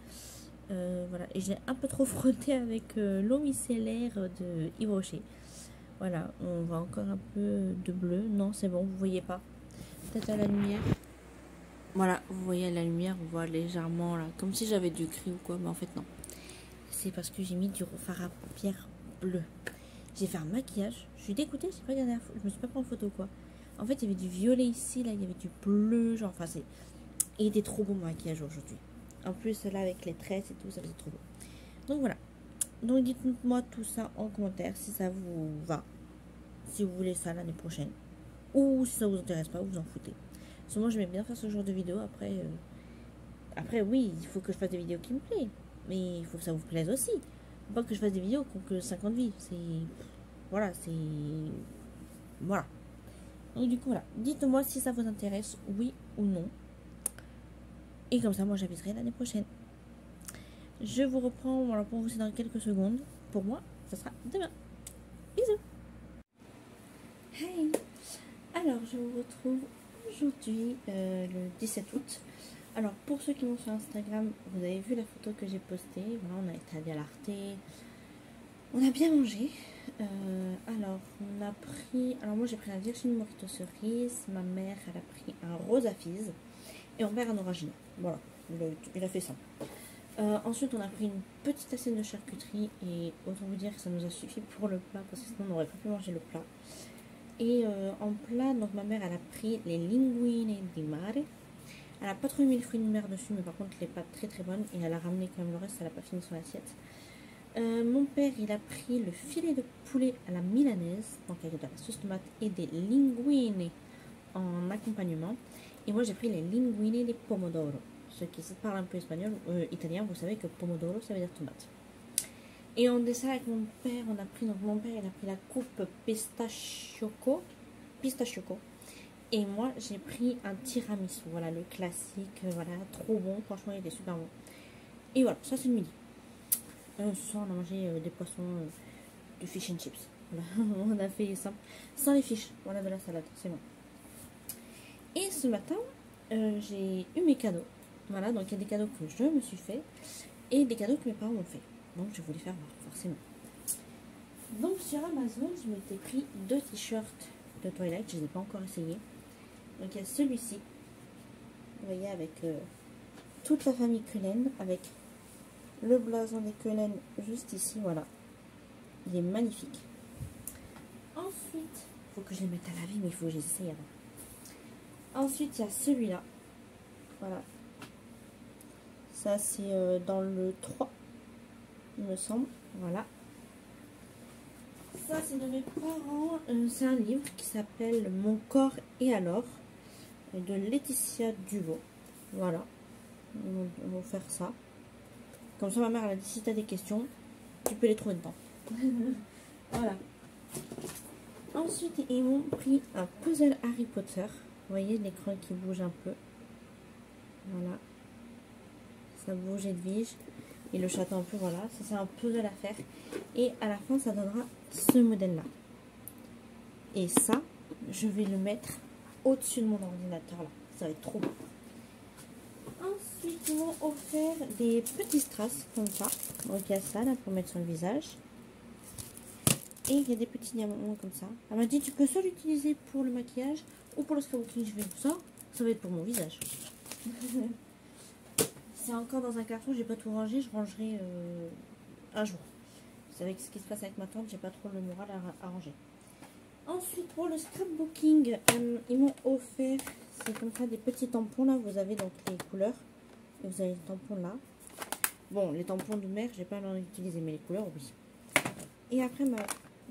Voilà, et j'ai un peu trop frotté avec l'eau micellaire de Yves Rocher. Voilà, on voit encore un peu de bleu. Non, c'est bon, vous voyez pas. Peut-être à la lumière. Voilà, vous voyez à la lumière, on voit légèrement là, comme si j'avais du gris ou quoi, mais en fait non. C'est parce que j'ai mis du fard à paupières bleu. J'ai fait un maquillage, je suis dégoûtée, je me suis pas pris en photo quoi. En fait, il y avait du violet ici, là, il y avait du bleu, genre, enfin, il était trop beau mon maquillage aujourd'hui. En plus, là, avec les tresses et tout, ça faisait trop beau. Donc voilà. Donc dites-moi tout ça en commentaire si ça vous va. Si vous voulez ça l'année prochaine. Ou si ça vous intéresse pas, vous en foutez. Parce que moi, j'aimais bien faire ce genre de vidéo. Après, oui, il faut que je fasse des vidéos qui me plaisent. Mais il faut que ça vous plaise aussi. Faut pas que je fasse des vidéos qui ont que 50 vies. Voilà. Donc du coup, voilà. Dites-moi si ça vous intéresse, oui ou non. Et comme ça, moi, j'aviserai l'année prochaine. Je vous reprends, voilà, pour vous, c'est dans quelques secondes. Pour moi, ça sera demain. Bisous. Hey. Alors, je vous retrouve aujourd'hui, le 17 août. Alors, pour ceux qui vont sur Instagram, vous avez vu la photo que j'ai postée. Voilà, on a été allé à l'Arte. On a bien mangé. Alors, moi j'ai pris un Virginie Morito cerise. Ma mère, elle a pris un rose à fise. Et mon père un orangina. Voilà, il a fait ça. Ensuite, on a pris une petite assiette de charcuterie. Et autant vous dire que ça nous a suffi pour le plat. Parce que sinon, on n'aurait pas pu manger le plat. Et en plat, donc ma mère, elle a pris les linguine di mare. Elle n'a pas trop mis le fruit de mer dessus. Mais par contre, les pâtes très très bonnes. Et elle a ramené quand même le reste. Elle n'a pas fini son assiette. Mon père, il a pris le filet de poulet à la milanaise, donc avec de la sauce tomate et des linguine en accompagnement. Et moi, j'ai pris les linguine de pomodoro. Ceux qui parlent un peu espagnol, italien, vous savez que pomodoro, ça veut dire tomate. Et en dessert avec mon père, mon père, il a pris la coupe pistachioco. Et moi, j'ai pris un tiramisu, voilà, le classique, voilà, trop bon, franchement, il était super bon. Et voilà, ça c'est le midi. Ce soir, on a mangé des poissons, du fish and chips. Voilà. On a fait simple, sans les fiches. Voilà, de la salade, c'est bon. Et ce matin, j'ai eu mes cadeaux. Voilà, donc il y a des cadeaux que je me suis fait et des cadeaux que mes parents m'ont fait. Donc je voulais faire voir, forcément. Donc sur Amazon, je m'étais pris 2 t-shirts de Twilight. Je ne les ai pas encore essayés. Donc il y a celui-ci. Vous voyez, avec toute la famille Cullen, avec le blason des Cullen juste ici, voilà. Il est magnifique. Ensuite, il faut que je les mette à laver, mais il faut que je les essaye avant. Ensuite, il y a celui-là. Voilà. Ça, c'est dans le 3, il me semble. Voilà. Ça, c'est de mes parents. C'est un livre qui s'appelle Mon corps et alors, de Laetitia Duvaux. Voilà. On va faire ça. Comme ça, ma mère, elle a dit, si tu as des questions, tu peux les trouver dedans. Voilà. Ensuite, ils m'ont pris un puzzle Harry Potter. voyez l'écran qui bouge un peu. Voilà. Ça bouge et vige. Et le château un peu, voilà. Ça c'est un puzzle à faire. Et à la fin, ça donnera ce modèle-là. Et ça, je vais le mettre au-dessus de mon ordinateur là. Ça va être trop beau. Ensuite, ils m'ont offert des petits strass comme ça. Donc il y a ça là pour mettre sur le visage. Et il y a des petits diamants comme ça. Elle m'a dit tu peux soit l'utiliser pour le maquillage ou pour le scrapbooking. Je vais ça va être pour mon visage. C'est encore dans un carton, j'ai pas tout rangé, je rangerai un jour. C'est avec ce qui se passe avec ma tante, j'ai pas trop le moral à ranger. Ensuite pour le scrapbooking, ils m'ont offert, c'est comme ça des petits tampons là, vous avez donc les couleurs. Et vous avez les tampons là. Bon, les tampons de mer, j'ai pas l'en utiliser, mais les couleurs oui. Et après m'a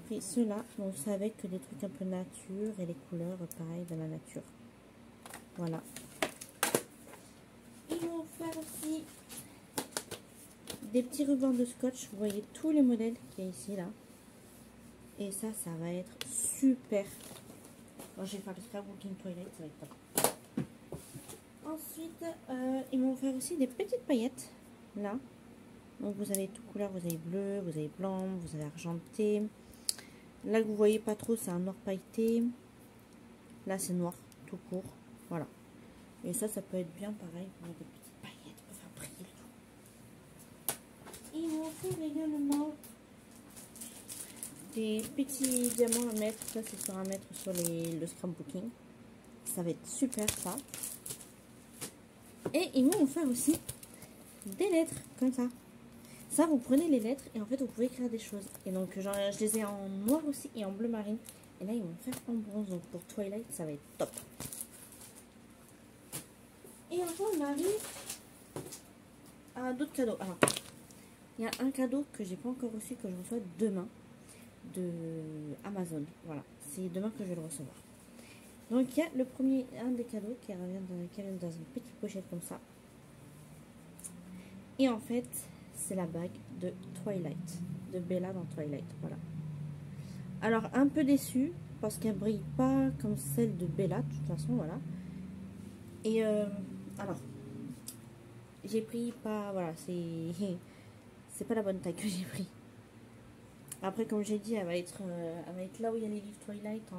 pris ceux-là, donc c'est avec des trucs un peu nature et les couleurs pareil de la nature. Voilà. Ils m'ont offert aussi des petits rubans de scotch. Vous voyez tous les modèles qu'il y a ici là. Et ça va être super. Bon, je vais faire le scrapbooking Twilight, ça va être top. Ensuite, ils m'ont offert aussi des petites paillettes là. Donc vous avez tout couleur, vous avez bleu, vous avez blanc, vous avez argenté. Là que vous voyez pas trop, c'est un noir pailleté. Là c'est noir tout court. Voilà. Et ça peut être bien pareil pour mettre des petites paillettes pour faire briller le tout. Ils m'ont offert également des petits diamants à mettre. Ça c'est à mettre sur le scrapbooking. Ça va être super ça. Et ils m'ont offert aussi des lettres comme ça. Ça, vous prenez les lettres et en fait, vous pouvez écrire des choses. Et donc, je les ai en noir aussi et en bleu marine. Et là, ils vont faire en bronze. Donc, pour Twilight, ça va être top. Et enfin, on arrive à d'autres cadeaux. Alors, il y a un cadeau que j'ai pas encore reçu, que je reçois demain de Amazon. Voilà, c'est demain que je vais le recevoir. Donc, il y a le premier, un des cadeaux qui revient dans une petite pochette comme ça. Et en fait, c'est la bague de Twilight, de Bella dans Twilight, voilà. Alors, un peu déçue, parce qu'elle brille pas comme celle de Bella, de toute façon, voilà. Et, alors, j'ai pris pas, voilà, c'est pas la bonne taille que j'ai pris. Après, comme j'ai dit, elle va être là où il y a les livres Twilight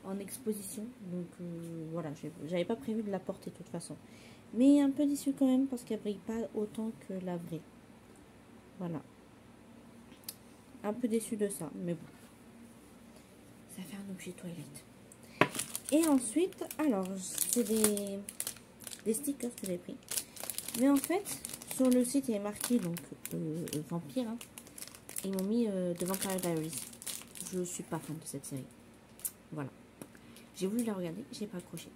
en exposition. Donc, voilà, j'avais pas prévu de la porter de toute façon. Mais un peu déçue quand même, parce qu'elle brille pas autant que la vraie. Voilà. Un peu déçue de ça, mais bon. Ça fait un objet Twilight. Et ensuite, alors, c'est des stickers que j'ai pris. Mais en fait, sur le site, il est marqué, donc, Vampire. Hein. Ils m'ont mis The Vampire Diaries. Je suis pas fan de cette série. Voilà. J'ai voulu la regarder, j'ai pas accroché.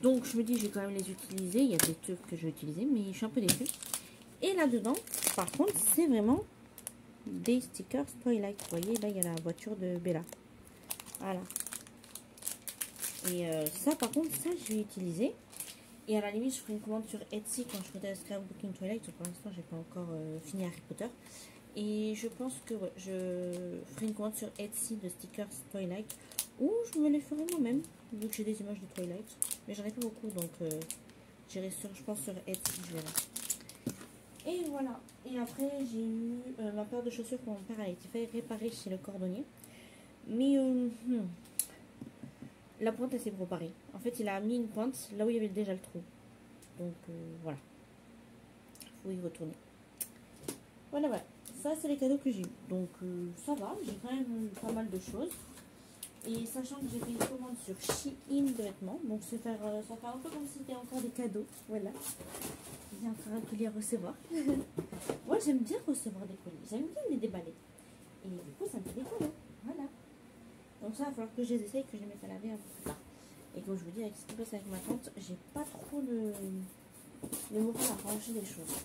Donc, je me dis, je vais quand même les utiliser. Il y a des trucs que je vais utiliser, mais je suis un peu déçue. Et là-dedans, par contre, c'est vraiment des stickers Twilight. Vous voyez, là, il y a la voiture de Bella. Voilà. Et ça, par contre, ça, je vais utiliser. Et à la limite, je ferai une commande sur Etsy quand je ferai le scrapbooking Twilight. Pour l'instant, j'ai pas encore fini Harry Potter. Et je pense que ouais, je ferai une commande sur Etsy de stickers Twilight. Ou je me les ferai moi-même, vu que j'ai des images de Twilight. Mais j'en ai pas beaucoup, donc j'irai sur, je pense, sur Etsy, je verrai. Et voilà. Et après, j'ai eu ma paire de chaussures que mon père a été fait réparer chez le cordonnier. Mais la pointe, elle s'est préparée. En fait, il a mis une pointe là où il y avait déjà le trou. Donc, voilà. Il faut y retourner. Voilà, voilà. Ça, c'est les cadeaux que j'ai eu. Donc, ça va. J'ai quand même eu pas mal de choses. Et sachant que j'ai fait une commande sur Shein de vêtements. Donc, ça fait un peu comme si c'était encore des cadeaux. Voilà. J'ai encore un colis à recevoir. Moi, j'aime bien recevoir des colis. J'aime bien les déballer. Et du coup, ça me fait des cadeaux. Voilà. Donc ça, il va falloir que je les essaye, que je les mette à laver un peu plus tard. Et comme je vous dis, avec ce qui passe avec ma tante, j'ai pas trop le moral à ranger les choses.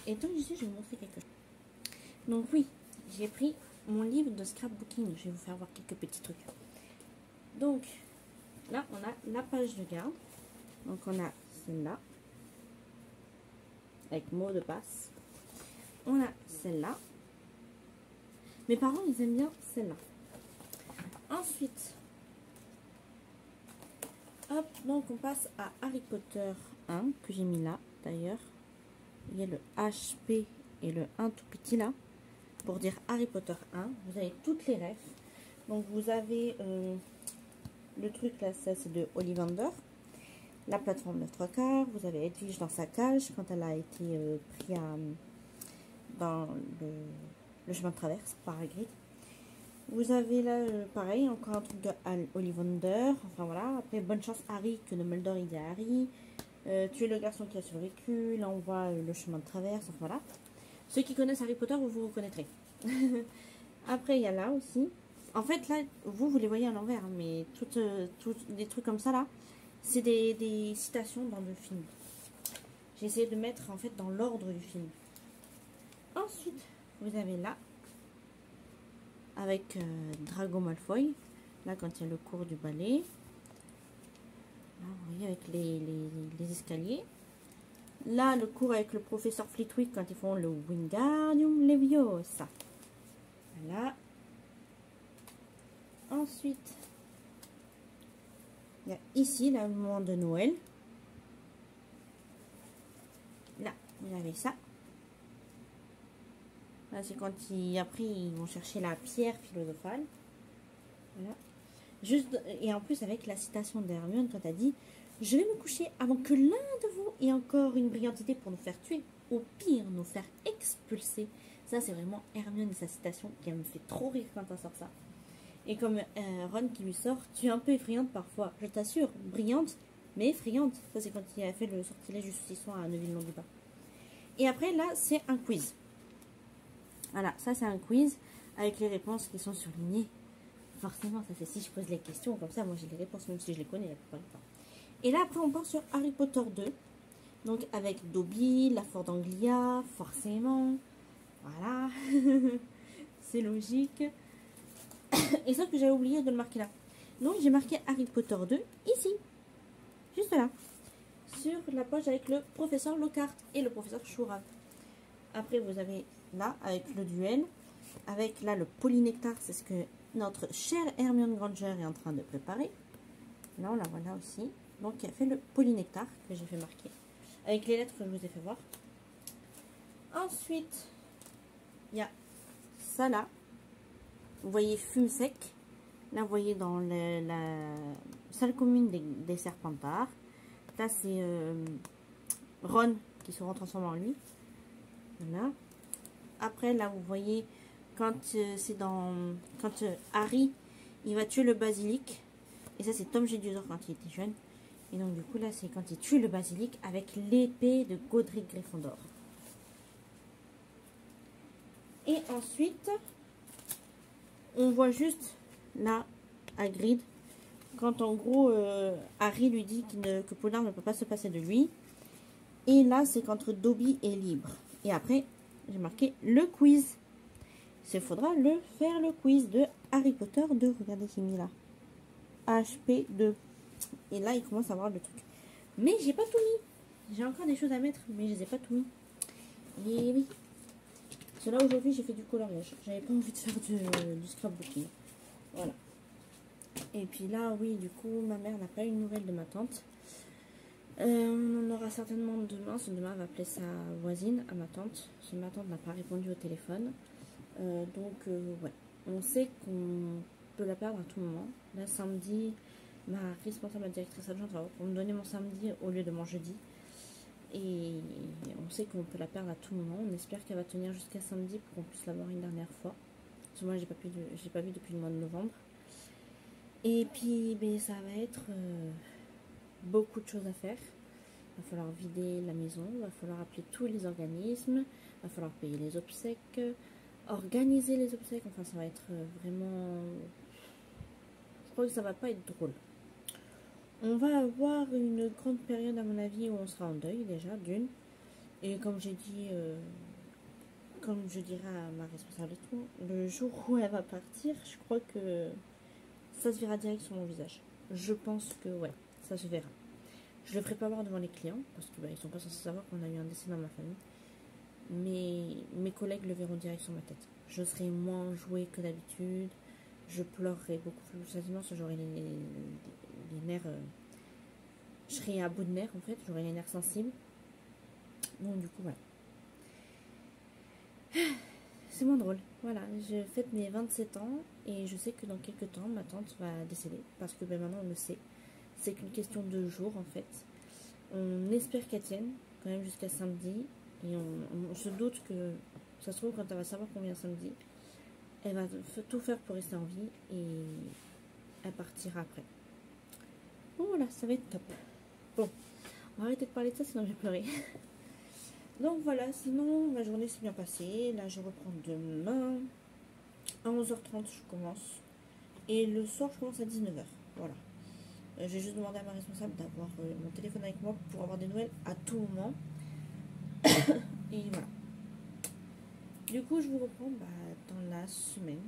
Et donc ici, je vais vous montrer quelque chose. Donc oui, j'ai pris mon livre de scrapbooking. Je vais vous faire voir quelques petits trucs. Donc, là, on a la page de garde. Donc on a celle-là. Avec mot de passe. On a celle-là. Mes parents, ils aiment bien celle-là. Ensuite, Hop, donc on passe à Harry Potter 1, que j'ai mis là d'ailleurs. Il y a le HP et le 1 tout petit là. Pour dire Harry Potter 1, vous avez toutes les refs. Donc vous avez le truc là, ça c'est de Ollivander. La plateforme de 3/4. Vous avez Edwige dans sa cage quand elle a été prise dans le chemin de traverse par Hagrid. Vous avez là, pareil, encore un truc de Ollivander. Enfin voilà, après bonne chance Harry, que Dumbledore il dit à Harry. Tu es le garçon qui a survécu. Là on voit le chemin de traverse. Enfin voilà. Ceux qui connaissent Harry Potter, vous reconnaîtrez. Après il y a là aussi. En fait là, vous les voyez à l'envers. Hein, mais toutes des trucs comme ça là, c'est des citations dans le film. J'ai essayé de mettre en fait dans l'ordre du film. Ensuite, vous avez là, avec Drago Malfoy, là quand il y a le cours du ballet. Là, vous voyez avec les escaliers. Là, le cours avec le professeur Flitwick quand ils font le Wingardium Leviosa. Voilà. Ensuite, il y a ici, là, le moment de Noël. Là, vous avez ça. Là, c'est quand après, ils vont chercher la pierre philosophale. Voilà. Juste, et en plus, avec la citation d'Hermione, quand elle dit « Je vais me coucher avant que l'un de vous ait encore une brillante idée pour nous faire tuer. Au pire, nous faire expulser. » Ça, c'est vraiment Hermione et sa citation qui me fait trop rire quand elle sort ça. Et comme Ron qui lui sort « Tu es un peu effrayante parfois. Je t'assure, brillante, mais effrayante. » Ça, c'est quand il a fait le sortilège du saucisson à Neuville-Londubat. Et après, là, c'est un quiz. Voilà, ça c'est un quiz avec les réponses qui sont surlignées. Forcément, ça c'est si je pose les questions, comme ça moi j'ai les réponses, même si je les connais la plupart du temps. Et là après on part sur Harry Potter 2. Donc avec Dobby, la Ford Anglia, forcément. Voilà. C'est logique. Et ça que j'avais oublié de le marquer là. Donc j'ai marqué Harry Potter 2 ici. Juste là. Sur la page avec le professeur Lockhart et le professeur Chourave. Après vous avez là avec le duel, avec là le polynectar, c'est ce que notre chère Hermione Granger est en train de préparer. Là on la voit là aussi, donc il a fait le polynectar que j'ai fait marquer avec les lettres que je vous ai fait voir. Ensuite il y a ça là, vous voyez fume sec, là vous voyez dans la salle commune des Serpentards. Là c'est Ron qui se retransforme en lui. Voilà. Après, là, vous voyez, quand c'est dans... Quand Harry, il va tuer le basilic. Et ça, c'est Tom Jedusor quand il était jeune. Et donc, du coup, là, c'est quand il tue le basilic avec l'épée de Godric Gryffondor. Et ensuite, on voit juste, là, Hagrid, quand en gros, Harry lui dit que Poudlard ne peut pas se passer de lui. Et là, c'est quand Dobby est libre. Et après... j'ai marqué le quiz. Il faudra faire le quiz de Harry Potter 2. Regardez, j'ai mis là. HP2. Et là, il commence à voir le truc. Mais j'ai pas tout mis. J'ai encore des choses à mettre, mais je les ai pas tout mis. Et oui. Parce que là, aujourd'hui, j'ai fait du coloriage. J'avais pas envie de faire du scrapbooking. Voilà. Et puis là, oui, du coup, ma mère n'a pas eu de nouvelles de ma tante. On en aura certainement demain. Demain, elle va appeler sa voisine à ma tante. Ma tante n'a pas répondu au téléphone. Ouais. On sait qu'on peut la perdre à tout moment. Là, samedi, ma responsable, ma directrice adjointe va me donner mon samedi au lieu de mon jeudi. Et on sait qu'on peut la perdre à tout moment. On espère qu'elle va tenir jusqu'à samedi pour qu'on puisse la voir une dernière fois. Parce que moi, je l'ai pas vu depuis le mois de novembre. Et puis, ça va être... beaucoup de choses à faire. Il va falloir vider la maison, il va falloir appeler tous les organismes, il va falloir payer les obsèques, organiser les obsèques. Enfin, ça va être vraiment... Je crois que ça va pas être drôle. On va avoir une grande période, à mon avis, où on sera en deuil déjà, d'une. Et comme j'ai dit, comme je dirais à ma responsable et tout, le jour où elle va partir, je crois que ça se verra direct sur mon visage. Je pense que ouais, ça se verra. Je ne le ferai pas voir devant les clients, parce qu'ils ne sont pas censés savoir qu'on a eu un décès dans ma famille. Mais mes collègues le verront direct sur ma tête. Je serai moins jouée que d'habitude. Je pleurerai beaucoup plus facilement, parce que j'aurai les nerfs je serais à bout de nerfs en fait, j'aurais un nerf sensible. Donc du coup voilà. C'est moins drôle. Voilà, je fête mes 27 ans et je sais que dans quelques temps ma tante va décéder parce que maintenant on le sait. C'est qu'une question de jours en fait. On espère qu'elle tienne quand même jusqu'à samedi et on se doute que ça se trouve quand elle va savoir qu'on vient samedi, elle va tout faire pour rester en vie et elle partira après. Bon voilà, ça va être top. Bon, on va arrêter de parler de ça sinon je vais pleurer. Donc voilà, sinon ma journée s'est bien passée. Là je reprends demain. À 11h30 je commence. Et le soir je commence à 19h. Voilà. J'ai juste demandé à ma responsable d'avoir mon téléphone avec moi pour avoir des nouvelles à tout moment. Et voilà. Du coup je vous reprends dans la semaine.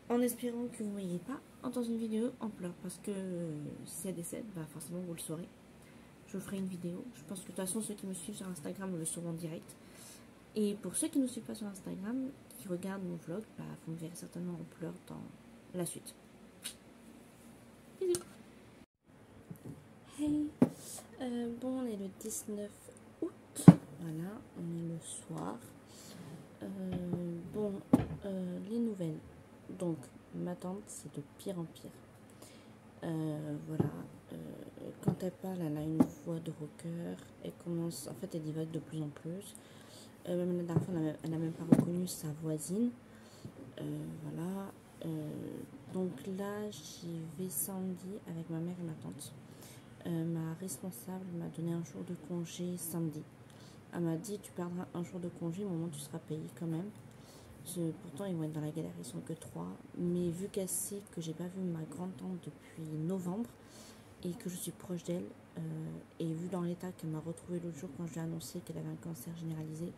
En espérant que vous ne voyez pas dans une vidéo en pleurs. Parce que si elle décède, forcément vous le saurez. Je ferai une vidéo. Je pense que de toute façon ceux qui me suivent sur Instagram le sauront en direct. Et pour ceux qui ne nous suivent pas sur Instagram, qui regardent mon vlog, vous me verrez certainement en pleurs dans la suite. Bisous. Hey, bon on est le 19 août, voilà, on est le soir. Les nouvelles, donc ma tante c'est de pire en pire. Voilà, quand elle parle elle a une voix de rocker, elle commence, en fait elle divague de plus en plus. Même la dernière fois elle n'a même pas reconnu sa voisine. Voilà, donc là j'y vais samedi avec ma mère et ma tante. Ma responsable m'a donné un jour de congé samedi. Elle m'a dit tu perdras un jour de congé, au moment où tu seras payé quand même. Pourtant ils vont être dans la galère, ils sont que 3. Mais vu qu'elle sait que j'ai pas vu ma grande tante depuis novembre et que je suis proche d'elle, et vu dans l'état qu'elle m'a retrouvé l'autre jour quand je lui ai annoncé qu'elle avait un cancer généralisé,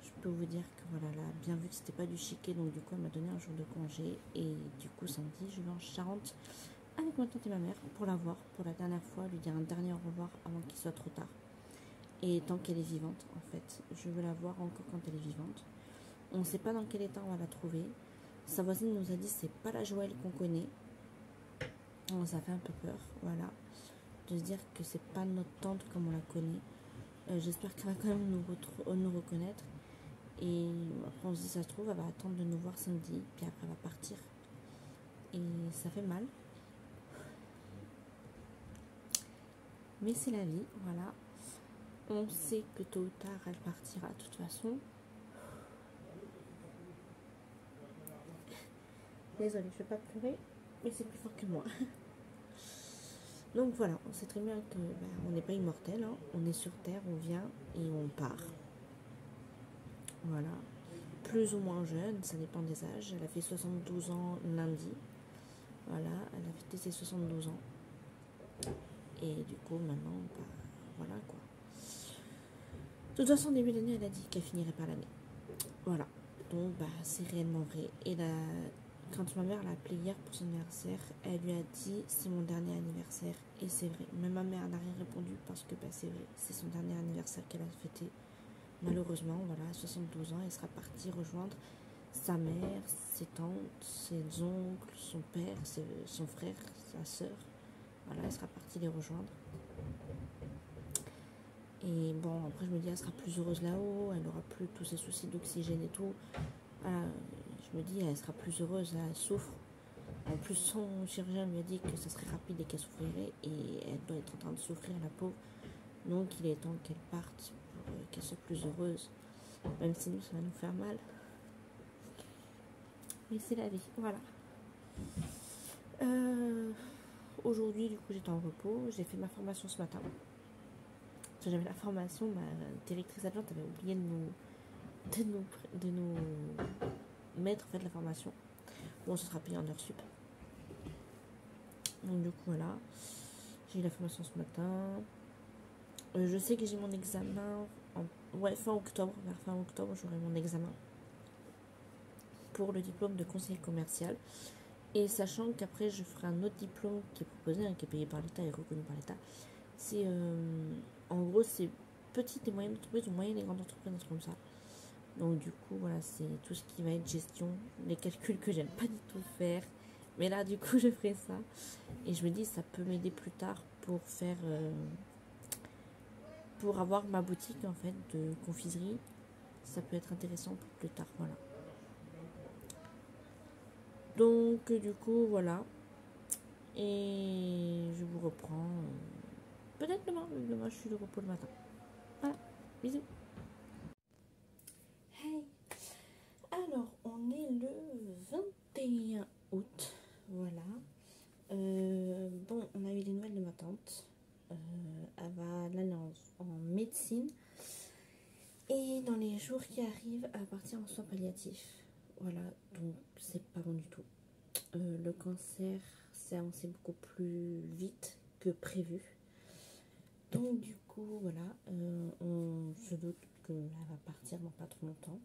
je peux vous dire que voilà, elle a bien vu que c'était pas du chiquet, donc du coup elle m'a donné un jour de congé. Et du coup samedi je vais en Charente avec ma tante et ma mère pour la voir pour la dernière fois, lui dire un dernier au revoir avant qu'il soit trop tard. Et tant qu'elle est vivante en fait, je veux la voir encore quand elle est vivante. On ne sait pas dans quel état on va la trouver. Sa voisine nous a dit c'est pas la Joëlle qu'on connaît. Donc, ça fait un peu peur, voilà, de se dire que c'est pas notre tante comme on la connaît. J'espère qu'elle va quand même nous reconnaître. Et après on se dit ça se trouve elle va attendre de nous voir samedi, puis après elle va partir. Et ça fait mal. Mais c'est la vie, voilà. On sait que tôt ou tard elle partira de toute façon. Désolée, je ne vais pas pleurer, mais c'est plus fort que moi. Donc voilà, on sait très bien que on n'est pas immortel, hein. On est sur Terre, on vient et on part. Voilà. Plus ou moins jeune, ça dépend des âges. Elle a fait 72 ans lundi. Voilà, elle a fêté ses 72 ans. Et du coup, maintenant, voilà quoi. De toute façon, début d'année, elle a dit qu'elle finirait par l'année. Voilà. Donc, c'est réellement vrai. Et là, quand ma mère l'a appelée hier pour son anniversaire, elle lui a dit c'est mon dernier anniversaire. Et c'est vrai. Même ma mère n'a rien répondu parce que c'est vrai. C'est son dernier anniversaire qu'elle a fêté. Malheureusement, voilà, à 72 ans, elle sera partie rejoindre sa mère, ses tantes, ses oncles, son père, son frère, sa soeur. Voilà, elle sera partie les rejoindre. Et bon, après je me dis, elle sera plus heureuse là-haut, elle n'aura plus tous ses soucis d'oxygène et tout. Voilà, je me dis, elle sera plus heureuse, là, elle souffre. En plus, son chirurgien lui a dit que ça serait rapide et qu'elle souffrirait. Et elle doit être en train de souffrir, la pauvre. Donc il est temps qu'elle parte pour qu'elle soit plus heureuse. Même si nous, ça va nous faire mal. Mais c'est la vie, voilà. Aujourd'hui, du coup, j'étais en repos. J'ai fait ma formation ce matin. J'avais la formation, ma directrice adjointe avait oublié de nous mettre en fait la formation. Bon, ça sera payé en heure sup. Donc du coup, voilà. J'ai eu la formation ce matin. Je sais que j'ai mon examen fin octobre. Vers fin octobre, j'aurai mon examen pour le diplôme de conseiller commercial. Et sachant qu'après, je ferai un autre diplôme qui est proposé, qui est payé par l'État et reconnu par l'État. C'est en gros, c'est petites et moyennes entreprises ou moyennes et grandes entreprises, comme ça. Donc du coup, voilà, c'est tout ce qui va être gestion, les calculs que j'aime pas du tout faire. Mais là, du coup, je ferai ça. Et je me dis, ça peut m'aider plus tard pour faire pour avoir ma boutique en fait de confiserie. Ça peut être intéressant pour plus tard, voilà. Donc du coup voilà, et je vous reprends peut-être demain. Demain je suis de repos le matin. Voilà, bisous. Hey, alors on est le 21 août, voilà. Bon, on a eu des nouvelles de ma tante. Elle va aller en médecine. Et dans les jours qui arrivent, elle va partir en soins palliatifs. Voilà, donc c'est pas bon du tout. Le cancer s'est avancé beaucoup plus vite que prévu. Donc du coup, voilà, on se doute qu'elle va partir dans pas trop longtemps.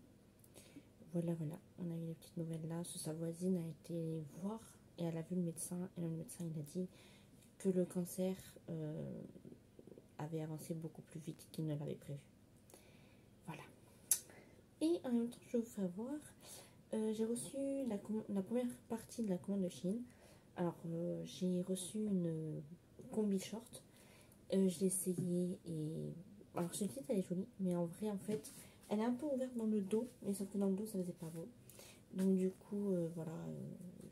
Voilà, on a eu les petites nouvelles là. Sa voisine a été voir et elle a vu le médecin. Et le médecin, il a dit que le cancer avait avancé beaucoup plus vite qu'il ne l'avait prévu. Voilà. Et en même temps, je vais vous faire voir, j'ai reçu la première partie de la commande de Chine. Alors, j'ai reçu une combi short. Je l'ai essayée et... Alors, je sais elle est jolie, mais en vrai, en fait, elle est un peu ouverte dans le dos. Mais sauf que dans le dos, ça faisait pas beau. Donc, du coup, voilà,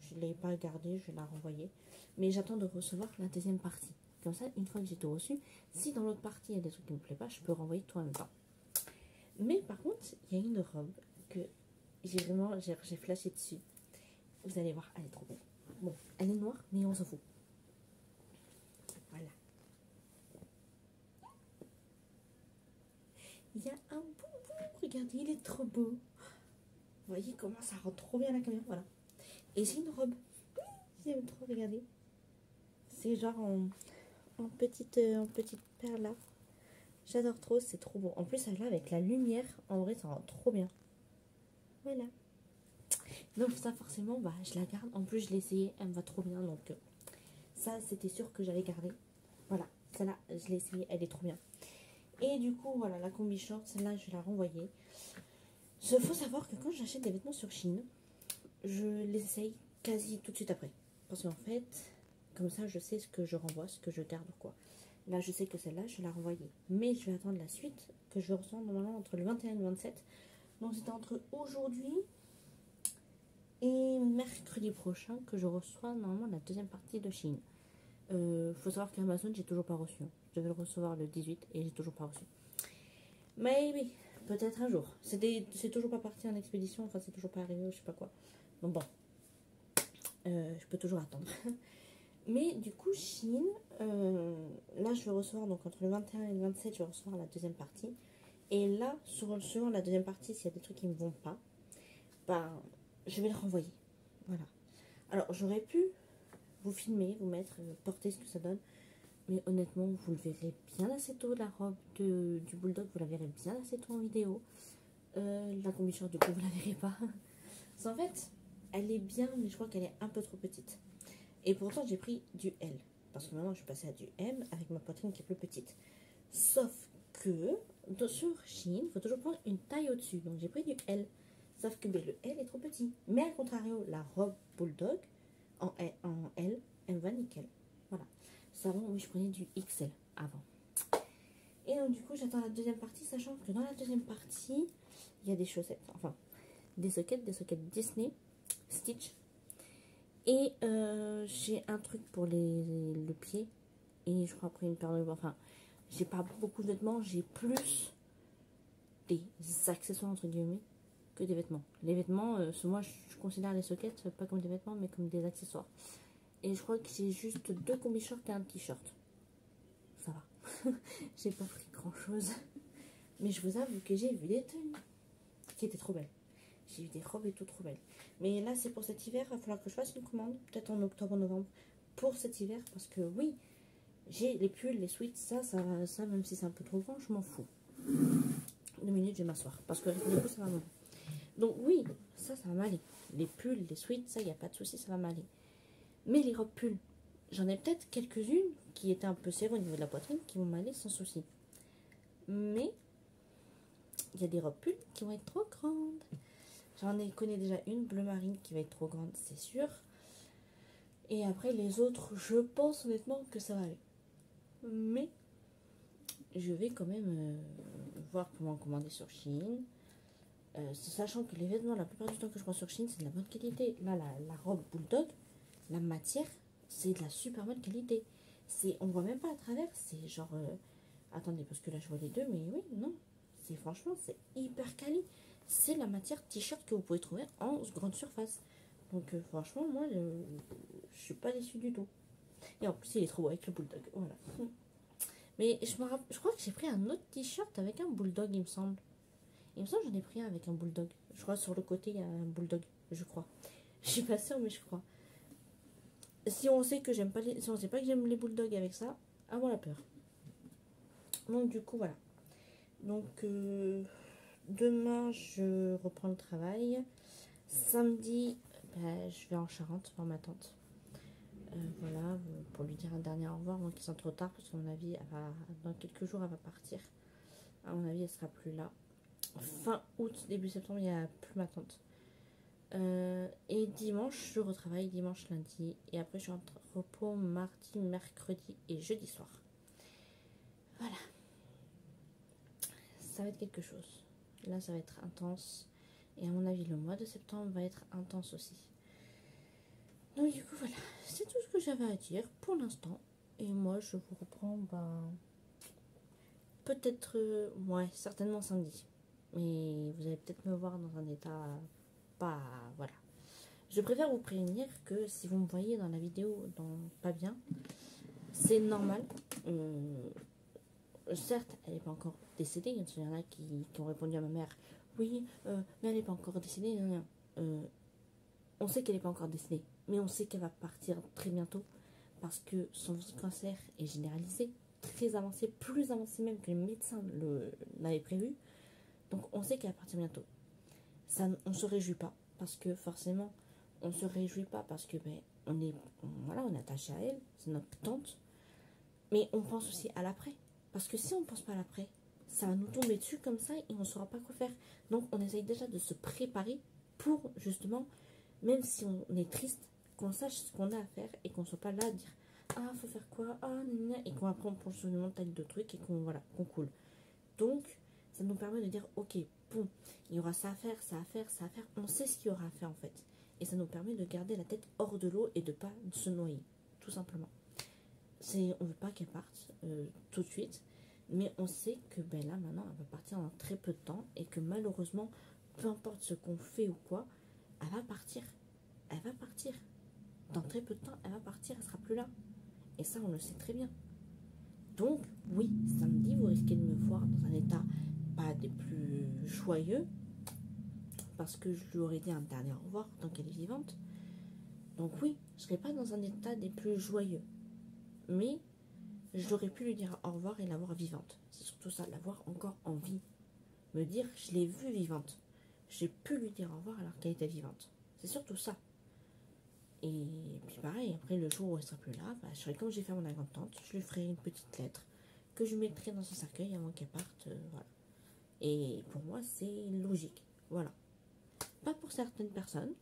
je ne l'ai pas gardée, je vais la renvoyer. Mais j'attends de recevoir la deuxième partie. Comme ça, une fois que j'ai tout reçu, si dans l'autre partie, il y a des trucs qui ne me plaisent pas, je peux renvoyer tout en même temps. Mais par contre, il y a une robe que j'ai flashé dessus. Vous allez voir, elle est trop belle. Bon, elle est noire, mais on s'en fout. Voilà. Il y a un bonbon, regardez, il est trop beau. Vous voyez comment ça rend trop bien la caméra, voilà. Et c'est une robe. J'aime trop, regardez. C'est genre en petite perle là. J'adore trop, c'est trop beau. En plus, elle là avec la lumière, en vrai, ça rend trop bien. Voilà. Donc ça, forcément, bah, je la garde. En plus, je l'ai essayé, elle me va trop bien. Donc ça, c'était sûr que j'allais garder. Voilà, celle-là, je l'ai essayée, elle est trop bien. Et du coup, voilà, la combi short, celle-là, je vais la renvoyer. Il faut savoir que quand j'achète des vêtements sur Chine, je les essaye quasi tout de suite après. Parce qu'en fait, comme ça, je sais ce que je renvoie, ce que je garde, quoi. Là, je sais que celle-là, je vais la renvoyer. Mais je vais attendre la suite, que je reçois normalement entre le 21 et le 27. Donc, c'était entre aujourd'hui et mercredi prochain que je reçois normalement la deuxième partie de Chine. Faut savoir qu'Amazon, j'ai toujours pas reçu. Je devais le recevoir le 18 et j'ai toujours pas reçu. Maybe, peut-être un jour. C'est toujours pas parti en expédition, enfin c'est toujours pas arrivé, je sais pas quoi. Donc bon, je peux toujours attendre. Mais du coup, Chine, là je vais recevoir, donc entre le 21 et le 27, je vais recevoir la deuxième partie. Et là, selon la deuxième partie, s'il y a des trucs qui me vont pas, ben, je vais le renvoyer. Voilà. Alors, j'aurais pu vous filmer, vous mettre, porter ce que ça donne. Mais honnêtement, vous le verrez bien assez tôt, la robe du bulldog, vous la verrez bien assez tôt en vidéo. La combi short, du coup, vous la verrez pas. En fait, elle est bien, mais je crois qu'elle est un peu trop petite. Et pourtant, j'ai pris du L. Parce que maintenant, je suis passée à du M avec ma poitrine qui est plus petite. Sauf que, sur Shein, il faut toujours prendre une taille au-dessus. Donc, j'ai pris du L. Sauf que le L est trop petit. Mais à contrario, la robe bulldog, en L, elle va nickel. Voilà. Savon, oui, je prenais du XL avant. Et donc, du coup, j'attends la deuxième partie, sachant que dans la deuxième partie, il y a des chaussettes. Enfin, des sockets Disney, Stitch. Et j'ai un truc pour le pied. Et je crois après une paire de... Enfin, j'ai pas beaucoup de vêtements. J'ai plus des accessoires, entre guillemets, que des vêtements. Les vêtements, moi, je considère les sockets pas comme des vêtements, mais comme des accessoires. Et je crois que j'ai juste 2 combi shorts et un t-shirt. Ça va. J'ai pas pris grand chose. Mais je vous avoue que j'ai vu des tenues qui étaient trop belles. J'ai eu des robes et tout trop belles. Mais là, c'est pour cet hiver. Il va falloir que je fasse une commande. Peut-être en octobre, novembre. Pour cet hiver. Parce que oui, j'ai les pulls, les sweats. Ça, même si c'est un peu trop grand, je m'en fous. 2 minutes, je vais m'asseoir. Parce que du coup, ça va m'aller. Donc oui, ça va m'aller. Les pulls, les sweats, ça, il n'y a pas de souci, ça va m'aller. Mais les robes pulls, j'en ai peut-être quelques-unes qui étaient un peu serrées au niveau de la poitrine, qui vont m'aller sans souci. Mais il y a des robes pulls qui vont être trop grandes. J'en connais déjà une, bleu marine, qui va être trop grande, c'est sûr. Et après, les autres, je pense honnêtement que ça va aller. mais je vais quand même voir comment commander sur Shein. Sachant que les vêtements, la plupart du temps que je prends sur Shein, c'est de la bonne qualité. Là, la robe Bulldog, la matière, c'est de la super bonne qualité. On voit même pas à travers, c'est genre... attendez, parce que là, je vois les deux, mais oui, non. Franchement, c'est hyper quali. C'est la matière t-shirt que vous pouvez trouver en grande surface. Donc, franchement, moi, je suis pas déçue du tout. Et en plus, il est trop beau avec le Bulldog, voilà. Mais je crois que j'ai pris un autre t-shirt avec un Bulldog, il me semble. Il me semble que j'en ai pris un avec un Bulldog. Je crois sur le côté, il y a un Bulldog, je crois. Je suis pas sûre, mais je crois. Si on sait que j'aime pas si on sait pas que j'aime les Bulldogs avec ça, avoir la peur. Donc du coup, voilà. Donc demain, je reprends le travail. Samedi, je vais en Charente voir ma tante. Voilà, pour lui dire un dernier au revoir, avant qu'il soit trop tard, parce qu'à mon avis, dans quelques jours, elle va partir. À mon avis, elle sera plus là. Fin août, début septembre, il n'y a plus ma tante. Et dimanche, je retravaille dimanche, lundi. Et après, je suis en repos mardi, mercredi et jeudi soir. Voilà. Ça va être quelque chose. Là, ça va être intense. Et à mon avis, le mois de septembre va être intense aussi. Donc, du coup, voilà. C'est tout ce que j'avais à dire pour l'instant. Et moi, je vous reprends, peut-être, ouais, certainement samedi. Mais vous allez peut-être me voir dans un état pas... Voilà. Je préfère vous prévenir que si vous me voyez dans la vidéo pas bien, c'est normal. Certes, elle n'est pas encore décédée. Il y en a qui ont répondu à ma mère, oui, mais elle n'est pas encore décédée. On sait qu'elle n'est pas encore décédée, mais on sait qu'elle va partir très bientôt parce que son cancer est généralisé, très avancé, plus avancé même que les médecins l'avaient prévu. Donc on sait qu'elle va partir bientôt. Ça, on ne se réjouit pas parce que forcément, on ne se réjouit pas parce que on est attaché à elle, c'est notre tante. Mais on pense aussi à l'après. Parce que si on ne pense pas à l'après, ça va nous tomber dessus comme ça et on ne saura pas quoi faire. Donc on essaye déjà de se préparer pour justement, même si on est triste, qu'on sache ce qu'on a à faire et qu'on ne soit pas là à dire ah, faut faire quoi, ah, nana, et qu'on apprend pour sur une montagne de trucs et qu'on coule. Donc ça nous permet de dire ok, bon, il y aura ça à faire, ça à faire, ça à faire. On sait ce qu'il y aura à faire en fait. Et ça nous permet de garder la tête hors de l'eau et de ne pas se noyer, tout simplement. On ne veut pas qu'elle parte tout de suite, mais on sait que là maintenant elle va partir dans très peu de temps et que malheureusement, peu importe ce qu'on fait ou quoi, elle va partir. Elle va partir. Dans très peu de temps, elle va partir, elle sera plus là. Et ça, on le sait très bien. Donc, oui, samedi, vous risquez de me voir dans un état pas des plus joyeux, parce que je lui aurais dit un dernier au revoir tant qu'elle est vivante. Donc oui, je ne serai pas dans un état des plus joyeux. Mais j'aurais pu lui dire au revoir et la voir vivante. C'est surtout ça, la voir encore en vie. Me dire, je l'ai vue vivante. J'ai pu lui dire au revoir alors qu'elle était vivante. C'est surtout ça. Et puis pareil, après le jour où elle sera plus là, je ferai comme j'ai fait à mon grand-tante, je lui ferai une petite lettre que je mettrai dans son cercueil avant qu'elle parte. Voilà. Et pour moi, c'est logique. Voilà. Pas pour certaines personnes.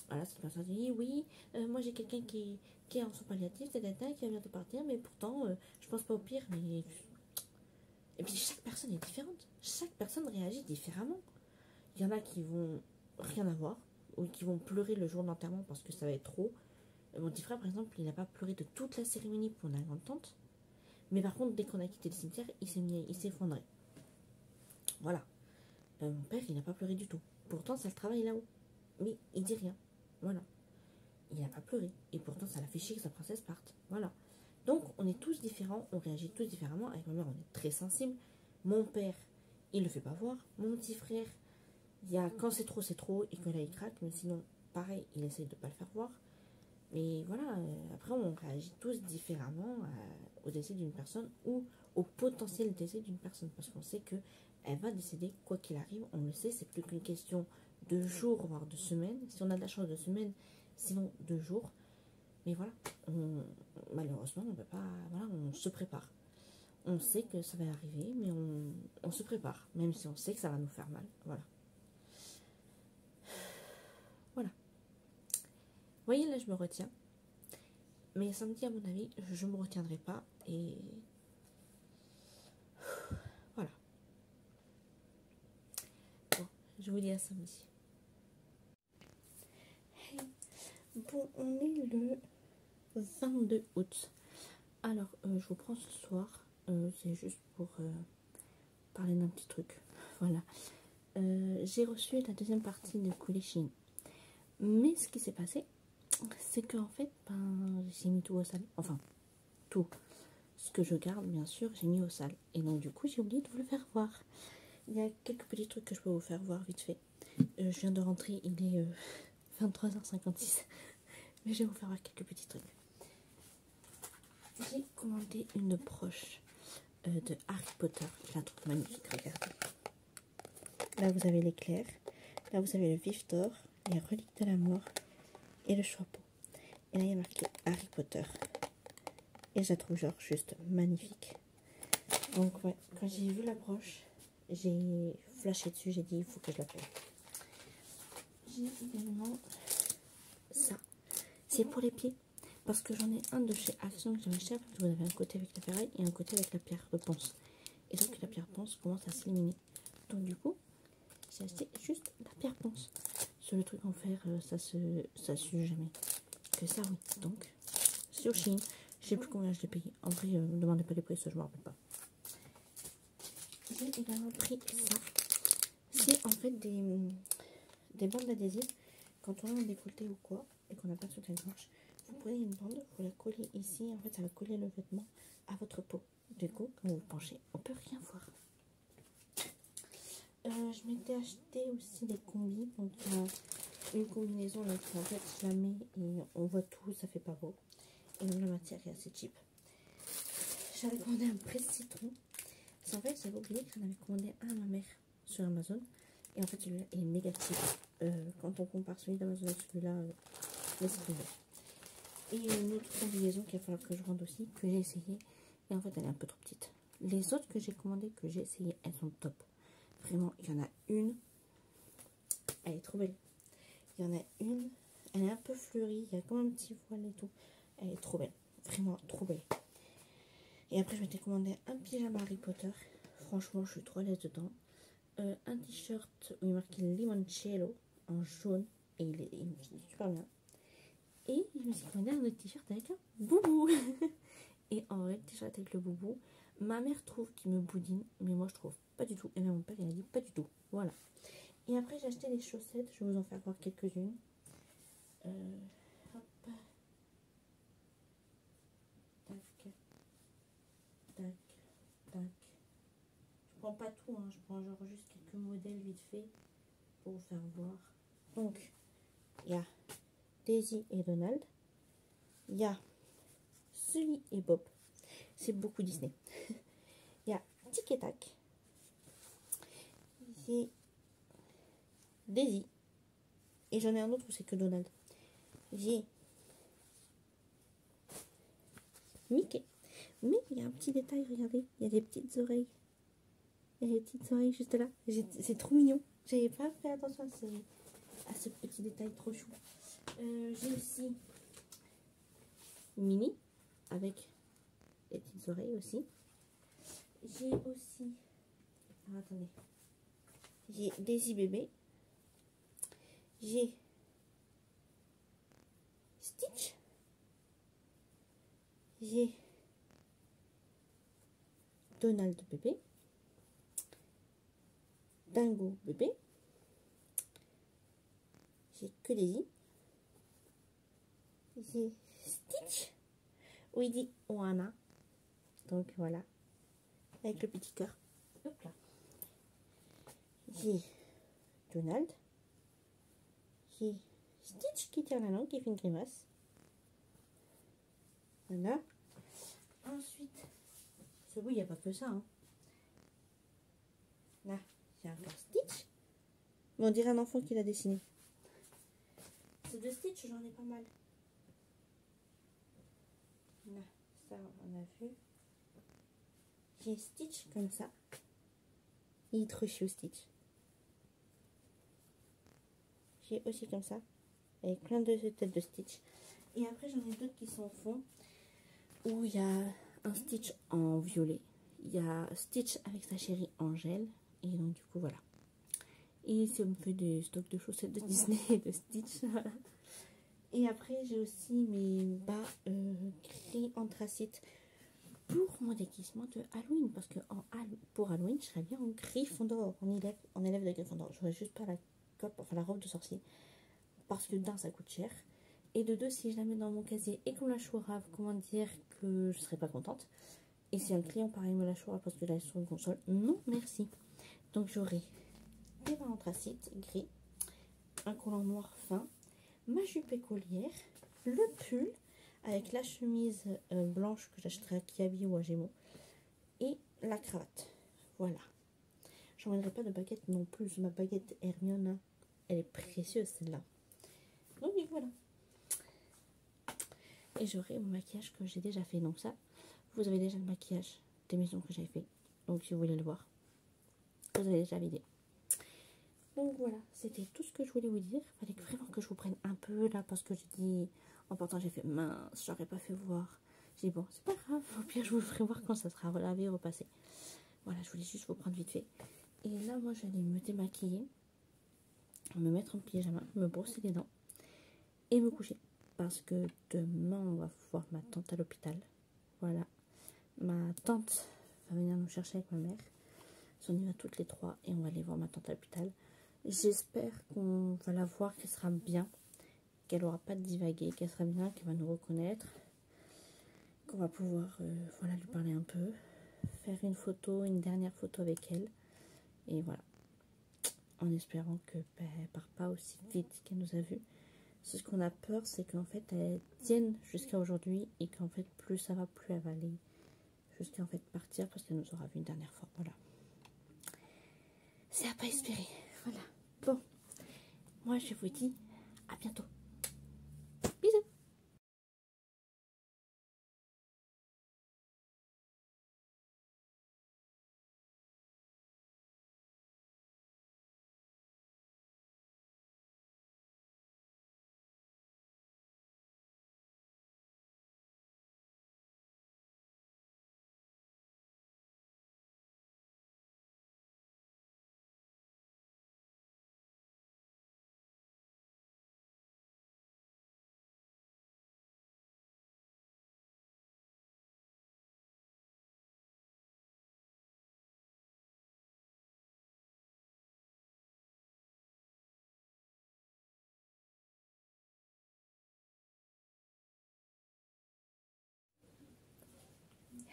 Voilà, cette personne dit oui, moi j'ai quelqu'un qui est en soins palliatifs, qui va bientôt partir, mais pourtant je pense pas au pire. Mais et puis chaque personne est différente, chaque personne réagit différemment. Il y en a qui vont rien avoir ou qui vont pleurer le jour de l'enterrement parce que ça va être trop. Mon petit frère par exemple, il n'a pas pleuré de toute la cérémonie pour ma grande tante, mais par contre dès qu'on a quitté le cimetière, il s'est effondré. Voilà. Mon père, il n'a pas pleuré du tout. Pourtant ça le travaille là-haut, mais il dit rien. Voilà. Il n'a pas pleuré. Et pourtant, ça l'a fait chier que sa princesse parte. Voilà. Donc, on est tous différents. On réagit tous différemment. Avec ma mère, on est très sensible. Mon père, il ne le fait pas voir. Mon petit frère, quand c'est trop. Et que là, il craque. Mais sinon, pareil, il essaye de ne pas le faire voir. Mais voilà. Après, on réagit tous différemment au décès d'une personne ou au potentiel décès d'une personne. Parce qu'on sait qu'elle va décéder quoi qu'il arrive. On le sait, c'est plus qu'une question de jours, voire de semaines. Si on a de la chance de semaines, sinon 2 jours. Mais voilà, malheureusement, on peut pas. Voilà, on se prépare. On sait que ça va arriver, mais on se prépare, même si on sait que ça va nous faire mal. Voilà. Voilà. Vous voyez, là, je me retiens. Mais samedi, à mon avis, je ne me retiendrai pas. Et je vous dis à samedi. Hey. Bon, on est le 22 août. Alors, je vous prends ce soir. C'est juste pour parler d'un petit truc. Voilà. J'ai reçu la deuxième partie de Cooley Chine. Mais ce qui s'est passé, c'est qu'en fait, ben, j'ai mis tout au sale. Enfin, tout. Ce que je garde, bien sûr, j'ai mis au sale. Et donc, du coup, j'ai oublié de vous le faire voir. Il y a quelques petits trucs que je peux vous faire voir vite fait. Je viens de rentrer, il est 23h56. Mais je vais vous faire voir quelques petits trucs. J'ai commandé une broche de Harry Potter. Je la trouve magnifique, regardez. Là, vous avez l'éclair. Là, vous avez le vif d'or, les reliques de la mort et le chapeau. Et là, il y a marqué Harry Potter. Et je la trouve genre juste magnifique. Donc, ouais, quand j'ai vu la broche, j'ai flashé dessus. J'ai dit, il faut que je la prenne. J'ai également ça. C'est pour les pieds. Parce que j'en ai un de chez Action que j'avais acheté. Vous avez un côté avec la ferraille et un côté avec la pierre de ponce. Et donc, la pierre ponce commence à s'éliminer. Donc, du coup, j'ai acheté juste la pierre ponce. Sur le truc en fer, ça s'use jamais. Que ça, oui. Donc, c'est au Chine. Je sais plus combien je l'ai payé. En vrai, ne demandez pas les prix, ça je me rappelle pas. J'ai également pris ça. C'est en fait des bandes adhésives. Quand on a un décolleté ou quoi, et qu'on n'a pas de soutien-gorge, vous prenez une bande, vous la collez ici. En fait, ça va coller le vêtement à votre peau. Du coup, quand vous vous penchez, on peut rien voir. Je m'étais acheté aussi des combis. Donc, il y a une combinaison là, qui en fait, je la mets et on voit tout, ça fait pas beau. Et la matière est assez cheap. J'avais commandé un presse-citron. C'est en fait, j'avais oublié que j'en avais commandé un à ma mère sur Amazon. Et en fait, celui-là est négatif. Quand on compare celui d'Amazon et celui-là, laisse tomber. Et une autre combinaison qu'il va falloir que je rende aussi, que j'ai essayé. Et en fait, elle est un peu trop petite. Les autres que j'ai commandées, que j'ai essayé, elles sont top. Vraiment, il y en a une. Elle est trop belle. Il y en a une. Elle est un peu fleurie. Il y a comme un petit voile et tout. Elle est trop belle. Vraiment trop belle. Et après, je m'étais commandé un pyjama Harry Potter. Franchement, je suis trop à l'aise dedans. Un t-shirt où il est marqué Limoncello en jaune. Et il me fait super bien. Et je me suis commandé un autre t-shirt avec un boubou. Et en vrai, le t-shirt avec le boubou, ma mère trouve qu'il me boudine. Mais moi, je trouve pas du tout. Et même mon père, il a dit pas du tout. Voilà. Et après, j'ai acheté des chaussettes. Je vais vous en faire voir quelques-unes. Hop. Tac. Tac. Tac. Je prends pas tout, hein. Je prends genre juste quelques modèles vite fait pour vous faire voir. Donc, il y a Daisy et Donald. Il y a Sully et Bob. C'est beaucoup Disney. Il y a Tic et Tac. J'ai Daisy. Et j'en ai un autre où c'est que Donald. J'ai Mickey. Mais il y a un petit détail, regardez. Il y a des petites oreilles. Il y a des petites oreilles juste là. C'est trop mignon. J'avais pas fait attention à ce petit détail trop chou. J'ai aussi Minnie avec les petites oreilles aussi. J'ai aussi... Alors, attendez. J'ai Daisy bébé. J'ai Stitch. J'ai Donald bébé. Dingo bébé. J'ai que Daisy. J'ai Stitch. Où il dit Oana. Donc voilà. Avec le petit cœur. Hop là. J'ai Donald. J'ai Stitch qui tire la langue, qui fait une grimace. Voilà. Ensuite, c'est oui, il n'y a pas que ça. Hein. Là, j'ai encore Stitch. Mais on dirait un enfant qui l'a dessiné. C'est de Stitch, j'en ai pas mal. Là, ça, on a vu. J'ai Stitch comme ça. Il est trop chou, Stitch. J'ai aussi comme ça. Avec plein de têtes de Stitch. Et après, j'en ai d'autres qui sont au fond. Où il y a un Stitch en violet. Il y a Stitch avec sa chérie Angèle. Et donc, du coup, voilà. Et ça me fait des stocks de chaussettes de Disney et de Stitch. Voilà. Et après, j'ai aussi mes bas gris anthracite pour mon déguisement de Halloween. Parce que pour Halloween, je serais bien en Gryffondor, en élève de Gryffondor. J'aurais juste pas la cope, enfin la robe de sorcier. Parce que d'un, ça coûte cher. Et de deux, si je la mets dans mon casier et qu'on la chourave, comment dire que je serais pas contente. Et si un client, pareil, me la chourave parce que là, sur une console, non, merci. Donc j'aurai des bas anthracite gris, un collant noir fin, ma jupe écolière, le pull avec la chemise blanche que j'achèterai à Kiabi ou à Gémeaux et la cravate. Voilà. J'emmènerai pas de baguette non plus. Ma baguette Hermione, elle est précieuse celle-là. Donc voilà. Et j'aurai mon maquillage que j'ai déjà fait. Donc ça, vous avez déjà le maquillage des maisons que j'avais fait. Donc si vous voulez le voir, vous avez déjà l'idée. Donc voilà, c'était tout ce que je voulais vous dire. Il fallait vraiment que je vous prenne un peu là parce que j'ai dit, en partant j'ai fait mince, j'aurais pas fait voir. J'ai dit bon, c'est pas grave, au pire je vous le ferai voir quand ça sera relavé et repassé. Voilà, je voulais juste vous prendre vite fait. Et là, moi j'allais me démaquiller, me mettre en pyjama, me brosser les dents et me coucher. Parce que demain on va voir ma tante à l'hôpital. Voilà, ma tante va venir nous chercher avec ma mère. On y va toutes les trois et on va aller voir ma tante à l'hôpital. J'espère qu'on va la voir, qu'elle sera bien, qu'elle n'aura pas divagué, qu'elle sera bien, qu'elle va nous reconnaître, qu'on va pouvoir voilà, lui parler un peu, faire une photo, une dernière photo avec elle. Et voilà, en espérant que elle ne part pas aussi vite qu'elle nous a vus. Ce qu'on a peur, c'est qu'en fait, elle tienne jusqu'à aujourd'hui et qu'en fait, plus ça va, plus elle va aller jusqu'à en fait partir parce qu'elle nous aura vu une dernière fois. Voilà. C'est à pas espérer. Voilà. Bon. Moi, je vous dis à bientôt. Bisous.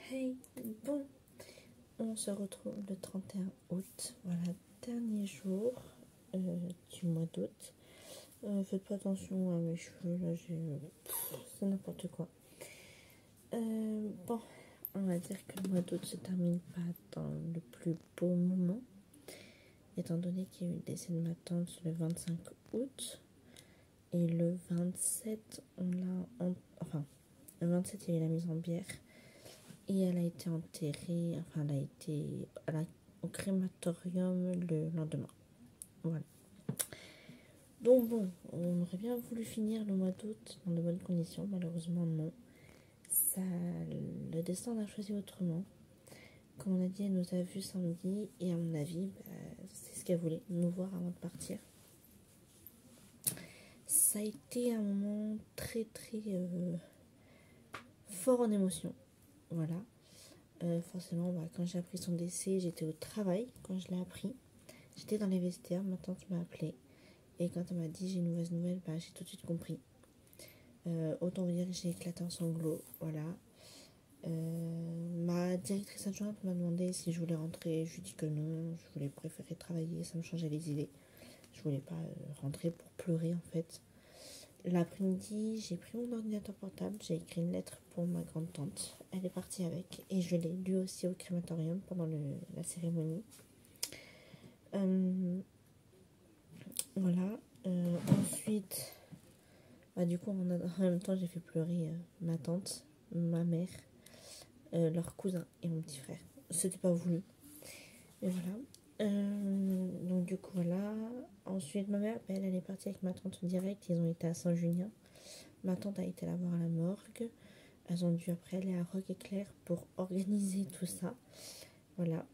Hey, bon, on se retrouve le 31 août, voilà, dernier jour du mois d'août. Faites pas attention à mes cheveux, là, c'est n'importe quoi. Bon, on va dire que le mois d'août se termine pas dans le plus beau moment, étant donné qu'il y a eu le décès de ma tante le 25 août, et le 27, enfin, le 27, il y a eu la mise en bière. Et elle a été enterrée, enfin elle a été au crématorium le lendemain. Voilà. Donc bon, on aurait bien voulu finir le mois d'août dans de bonnes conditions. Malheureusement non. Ça, le destin a choisi autrement. Comme on a dit, elle nous a vus samedi. Et à mon avis, c'est ce qu'elle voulait, nous voir avant de partir. Ça a été un moment très très fort en émotion. Voilà. Forcément, quand j'ai appris son décès, j'étais au travail. Quand je l'ai appris, j'étais dans les vestiaires. Ma tante m'a appelé et quand elle m'a dit j'ai une mauvaise nouvelle, j'ai tout de suite compris. Autant vous dire que j'ai éclaté en sanglots. Voilà. Ma directrice adjointe m'a demandé si je voulais rentrer. Je lui ai dit que non, je voulais préférer travailler, ça me changeait les idées. Je voulais pas rentrer pour pleurer en fait. L'après-midi, j'ai pris mon ordinateur portable, j'ai écrit une lettre pour ma grande-tante. Elle est partie avec et je l'ai lu aussi au crématorium pendant la cérémonie. Voilà. Ensuite, du coup, en même temps, j'ai fait pleurer ma tante, ma mère, leur cousin et mon petit frère. C'était pas voulu. Et voilà. Donc du coup, voilà. Ensuite, ma mère, elle est partie avec ma tante direct. Ils ont été à Saint-Junien. Ma tante a été la voir à la morgue. Elles ont dû après aller à Roque-Éclair pour organiser tout ça. Voilà.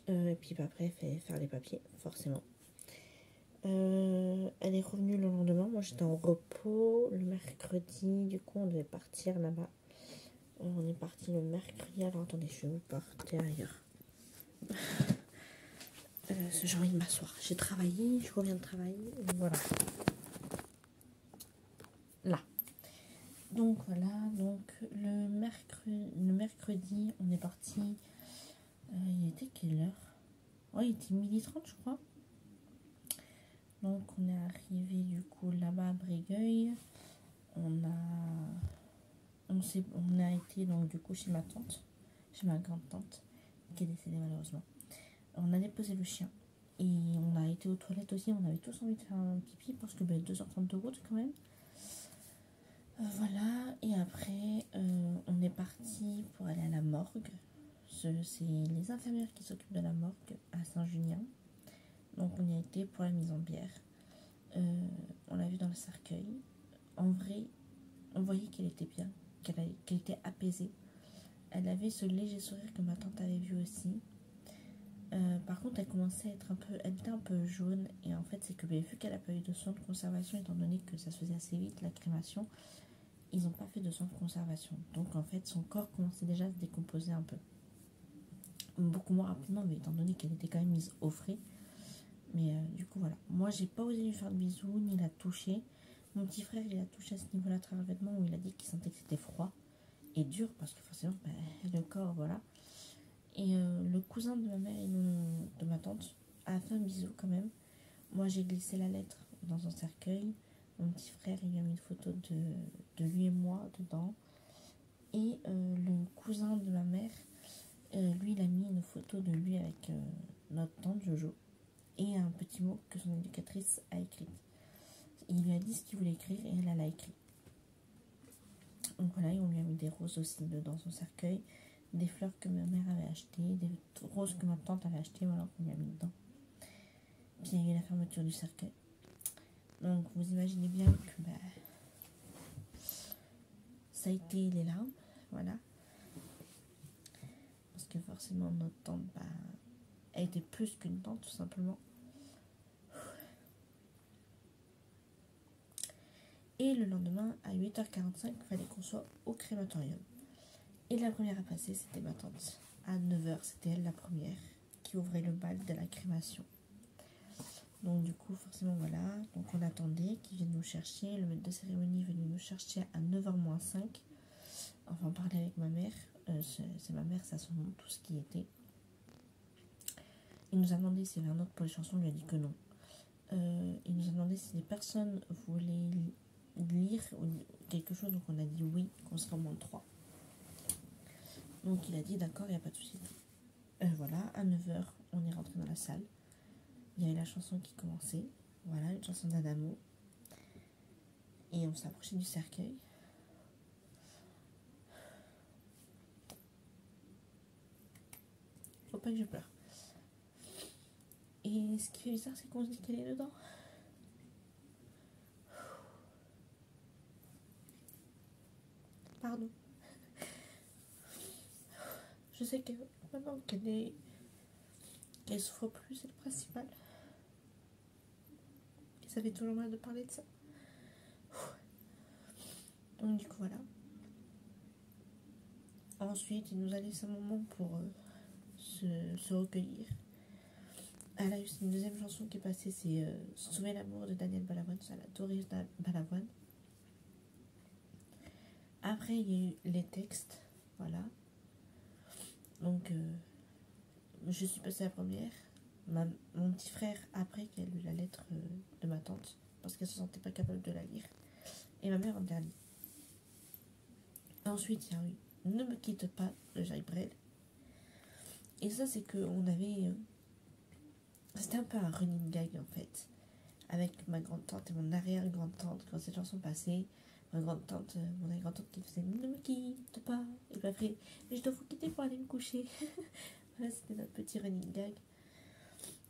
Et puis bah, après, elle fait faire les papiers, forcément. Elle est revenue le lendemain. Moi, j'étais en repos le mercredi. Du coup, on devait partir là-bas. On est parti le mercredi. Alors, attendez, je vais vous partir ailleurs. J'ai envie de m'asseoir. J'ai travaillé, je reviens de travailler. Voilà. Là. Donc, voilà. Donc, le mercredi, on est parti. Il était quelle heure? Ouais, il était 12h30, je crois. Donc, on est arrivé du coup là-bas à Brégueil. On a été donc du coup chez ma tante, chez ma grande tante, qui est décédée malheureusement. On a déposé le chien et on a été aux toilettes aussi. On avait tous envie de faire un pipi parce que 2h30 de route quand même. Voilà, et après on est parti pour aller à la morgue. C'est les infirmières qui s'occupent de la morgue à Saint-Junien. Donc on y a été pour la mise en bière. On l'a vue dans le cercueil. En vrai, on voyait qu'elle était bien, qu'elle était apaisée. Elle avait ce léger sourire que ma tante avait vu aussi. Par contre, elle commençait à être elle était un peu jaune. Et en fait, c'est que vu qu'elle n'a pas eu de soins de conservation, étant donné que ça se faisait assez vite, la crémation, ils n'ont pas fait de soins de conservation. Donc en fait, son corps commençait déjà à se décomposer un peu. Beaucoup moins rapidement, mais étant donné qu'elle était quand même mise au frais. Mais du coup, voilà. Moi, j'ai pas osé lui faire de bisous, ni la toucher. Mon petit frère, il a touché à ce niveau-là à travers le vêtement où il a dit qu'il sentait que c'était froid et dur parce que forcément, le corps, voilà. Et le cousin de ma mère et de ma tante a fait un bisou quand même. Moi, j'ai glissé la lettre dans son cercueil. Mon petit frère, il a mis une photo de lui et moi dedans. Et le cousin de ma mère, lui, il a mis une photo de lui avec notre tante Jojo. Et un petit mot que son éducatrice a écrit. Il lui a dit ce qu'il voulait écrire et elle l'a écrit. Donc voilà, et on lui a mis des roses aussi dans son cercueil, des fleurs que ma mère avait achetées, des roses que ma tante avait achetées, voilà, qu'on lui a mis dedans. Puis il y a eu la fermeture du cercueil. Donc vous imaginez bien que ça a été les larmes, voilà. Parce que forcément notre tante, elle était plus qu'une tante tout simplement. Et le lendemain, à 8h45, il fallait qu'on soit au crématorium. Et la première à passer, c'était ma tante. À 9h, c'était elle la première qui ouvrait le bal de la crémation. Donc du coup, forcément, voilà. Donc on attendait qu'ils viennent nous chercher. Le maître de cérémonie est venu nous chercher à 9h-5. Enfin, parler avec ma mère. C'est ma mère, ça son nom, tout ce qui était. Il nous a demandé s'il y avait un autre pour les chansons. On lui a dit que non. Il nous a demandé si les personnes voulaient lire quelque chose. Donc on a dit oui, qu'on serait au moins 3. Donc il a dit d'accord, il n'y a pas de souci. Voilà, à 9h, on est rentré dans la salle. Il y avait la chanson qui commençait. Voilà, une chanson d'Adamo. Et on s'approchait du cercueil. Faut pas que je pleure. Et ce qui fait bizarre, c'est qu'on se dit qu'elle est dedans. Pardon. Je sais que maintenant qu'elle souffre plus, c'est le principal. Et ça fait toujours mal de parler de ça. Donc du coup, voilà. Ensuite, il nous a laissé un moment pour se recueillir. Elle a eu une deuxième chanson qui est passée, c'est Sauver l'amour de Daniel Balavoine. Ça, elle a adoré Balavoine. Après, il y a eu les textes. Voilà. Donc, je suis passée la première. Mon petit frère, après, qui a lu la lettre de ma tante, parce qu'elle ne se sentait pas capable de la lire. Et ma mère en dernier. Ensuite, il y a eu Ne me quitte pas de Jacques Brel. Et ça, c'est qu'on avait. C'était un peu un running gag en fait. Avec ma grande-tante et mon arrière-grande-tante, quand cette chanson passait, mon arrière-grande-tante qui faisait Ne me quitte pas. Et puis après, mais je dois vous quitter pour aller me coucher. Voilà, c'était notre petit running gag.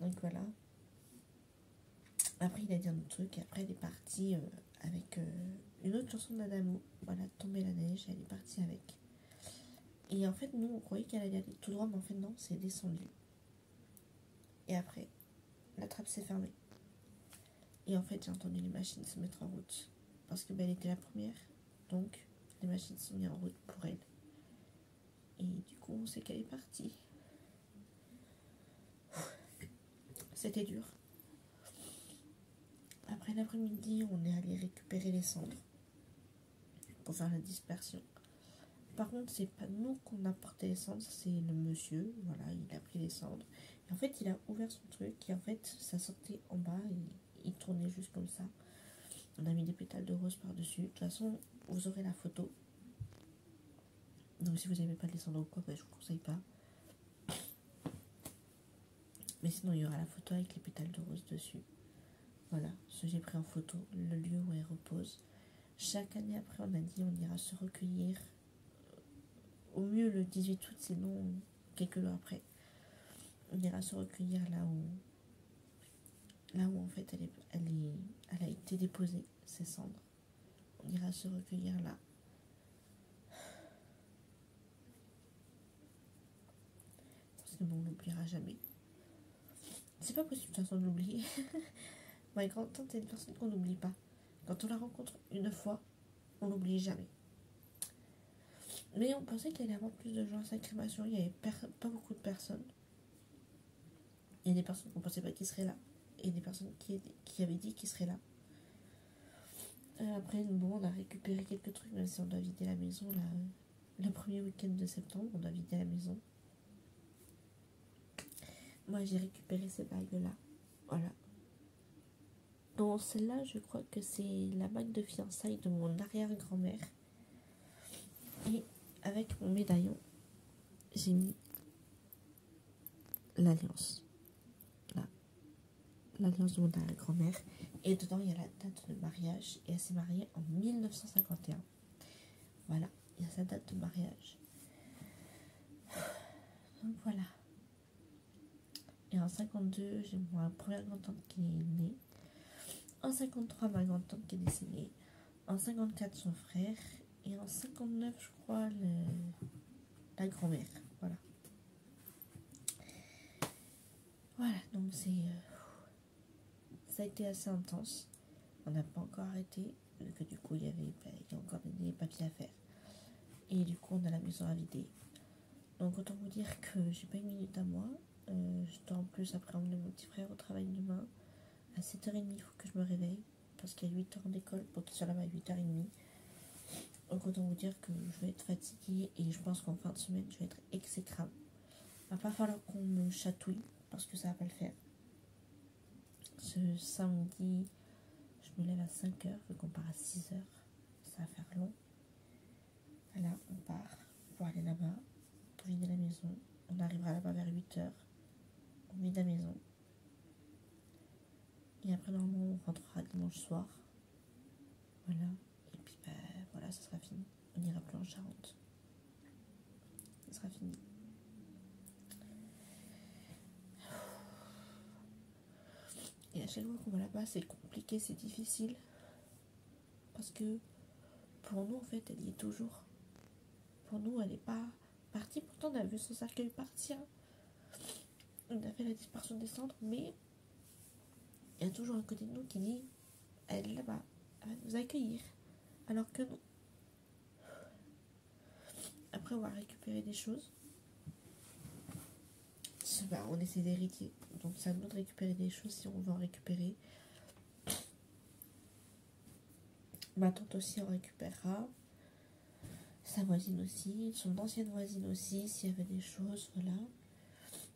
Donc voilà. Après, il a dit un autre truc. Et après, elle est partie avec une autre chanson d'Adamo. Voilà, Tomber la neige. Elle est partie avec. Et en fait, nous, on croyait qu'elle allait aller tout droit, mais en fait, non, c'est descendu. Et après, la trappe s'est fermée. Et en fait, j'ai entendu les machines se mettre en route. Parce que elle était la première. Donc, les machines se sont mises en route pour elle. Et du coup, on sait qu'elle est partie. C'était dur. Après l'après-midi, on est allé récupérer les cendres pour faire la dispersion. Par contre, c'est pas nous qu'on a porté les cendres, c'est le monsieur. Voilà, il a pris les cendres. Et en fait, il a ouvert son truc et en fait, ça sortait en bas et il tournait juste comme ça. On a mis des pétales de rose par-dessus. De toute façon, vous aurez la photo. Donc si vous n'aimez pas les cendres ou quoi, je vous conseille pas. Mais sinon, il y aura la photo avec les pétales de rose dessus. Voilà, ce j'ai pris en photo, le lieu où elle repose. Chaque année après, on a dit on ira se recueillir. Au mieux le 18 août, sinon quelques jours après. On ira se recueillir là où en fait elle a été déposée, ses cendres. On ira se recueillir là. Parce que bon, on n'oubliera jamais. C'est pas possible de toute façon de l'oublier. Ma grand-tante est une personne qu'on n'oublie pas. Quand on la rencontre une fois, on n'oublie jamais. Mais on pensait qu'il y allait avoir plus de gens à sa crémation. Il n'y avait pas beaucoup de personnes. Il y a des personnes qu'on ne pensait pas qu'ils seraient là. Et des personnes qui avaient dit qu'ils seraient là. Après, bon, on a récupéré quelques trucs, même si on doit vider la maison. Là, le premier week-end de septembre, on doit vider la maison. Moi, j'ai récupéré ces bagues-là. Voilà. Donc, celle-là, je crois que c'est la bague de fiançailles de mon arrière-grand-mère. Et avec mon médaillon, j'ai mis l'alliance. Là. L'alliance de mon arrière-grand-mère. Et dedans, il y a la date de mariage. Et elle s'est mariée en 1951. Voilà, il y a sa date de mariage. Donc voilà. Et en 52, j'ai ma première grand-tante qui est née. En 53, ma grand-tante qui est décédée. En 54, son frère. Et en 59, je crois, la grand-mère. Voilà. Voilà, donc ça a été assez intense. On n'a pas encore arrêté. Vu que du coup, il y a encore des papiers à faire. Et du coup, on a la maison à vider. Donc autant vous dire que j'ai pas une minute à moi. Je dois en plus après emmener mon petit frère au travail demain. À 7h30, il faut que je me réveille. Parce qu'il y a 8 heures d'école pour qu'il soit là-bas à 8h30. Donc autant vous dire que je vais être fatiguée. Et je pense qu'en fin de semaine, je vais être exécrable. Il va pas falloir qu'on me chatouille. Parce que ça va pas le faire. Ce samedi, je me lève à 5h. Vu qu'on part à 6h. Ça va faire long. Voilà, on part pour aller là-bas. Pour vider la maison. On arrivera là-bas vers 8h. On vide la maison. Et après, normalement, on rentrera dimanche soir. Voilà. Et puis, voilà, ça sera fini. On ira plus en Charente. Ça sera fini. Et à chaque fois qu'on va là-bas, c'est compliqué, c'est difficile. Parce que pour nous, en fait, elle y est toujours. Pour nous, elle n'est pas partie. Pourtant, on a vu son cercueil partir. On a fait la dispersion des cendres, mais il y a toujours un côté de nous qui dit elle est là-bas, elle va nous accueillir. Alors que non. Après, on va récupérer des choses. On essaie d'héritier. Donc, c'est à nous de récupérer des choses si on veut en récupérer. Ma tante aussi en récupérera. Sa voisine aussi. Son ancienne voisine aussi, s'il y avait des choses, voilà.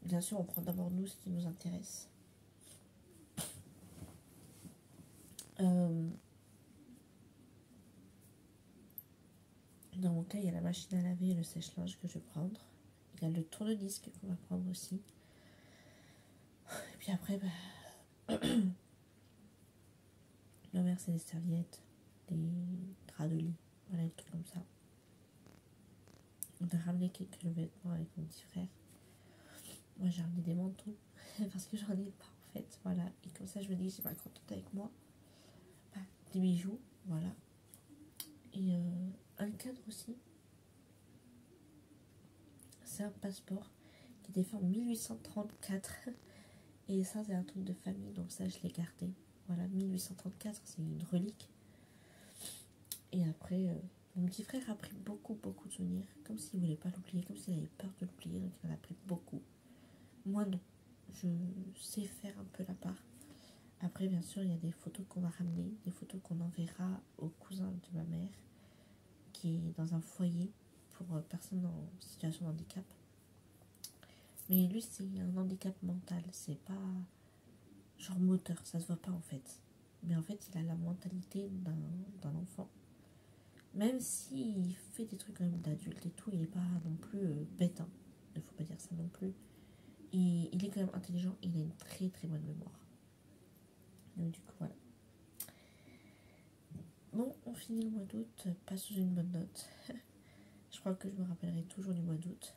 Bien sûr, on prend d'abord nous ce qui nous intéresse. Dans mon cas, il y a la machine à laver et le sèche-linge que je vais prendre. Il y a le tourne-disque qu'on va prendre aussi. Et puis après, ma mère, c'est des serviettes, des draps de lit, voilà, des trucs comme ça. On a ramené quelques vêtements avec mon petit frère. Moi, j'ai ramené des manteaux parce que j'en ai pas en fait, voilà. Et comme ça, je me dis, j'ai ma grand-tante avec moi. Des bijoux, voilà. Et un cadre aussi. C'est un passeport qui était fait en 1834. Et ça, c'est un truc de famille, donc ça, je l'ai gardé. Voilà, 1834, c'est une relique. Et après, mon petit frère a pris beaucoup, beaucoup de souvenirs, comme s'il ne voulait pas l'oublier, comme s'il avait peur de l'oublier, donc il en a pris beaucoup. Moi, non. Je sais faire un peu la part. Après, bien sûr, il y a des photos qu'on va ramener, des photos qu'on enverra au cousin de ma mère, qui est dans un foyer pour personnes en situation de handicap. Mais lui, c'est un handicap mental, c'est pas genre moteur, ça se voit pas en fait. Mais en fait, il a la mentalité d'un enfant. Même s'il fait des trucs quand même d'adulte et tout, il est pas non plus bête, hein. Il faut pas dire ça non plus. Il est quand même intelligent, il a une très très bonne mémoire. Donc du coup, voilà. Bon, on finit le mois d'août, pas sous une bonne note. Je crois que je me rappellerai toujours du mois d'août.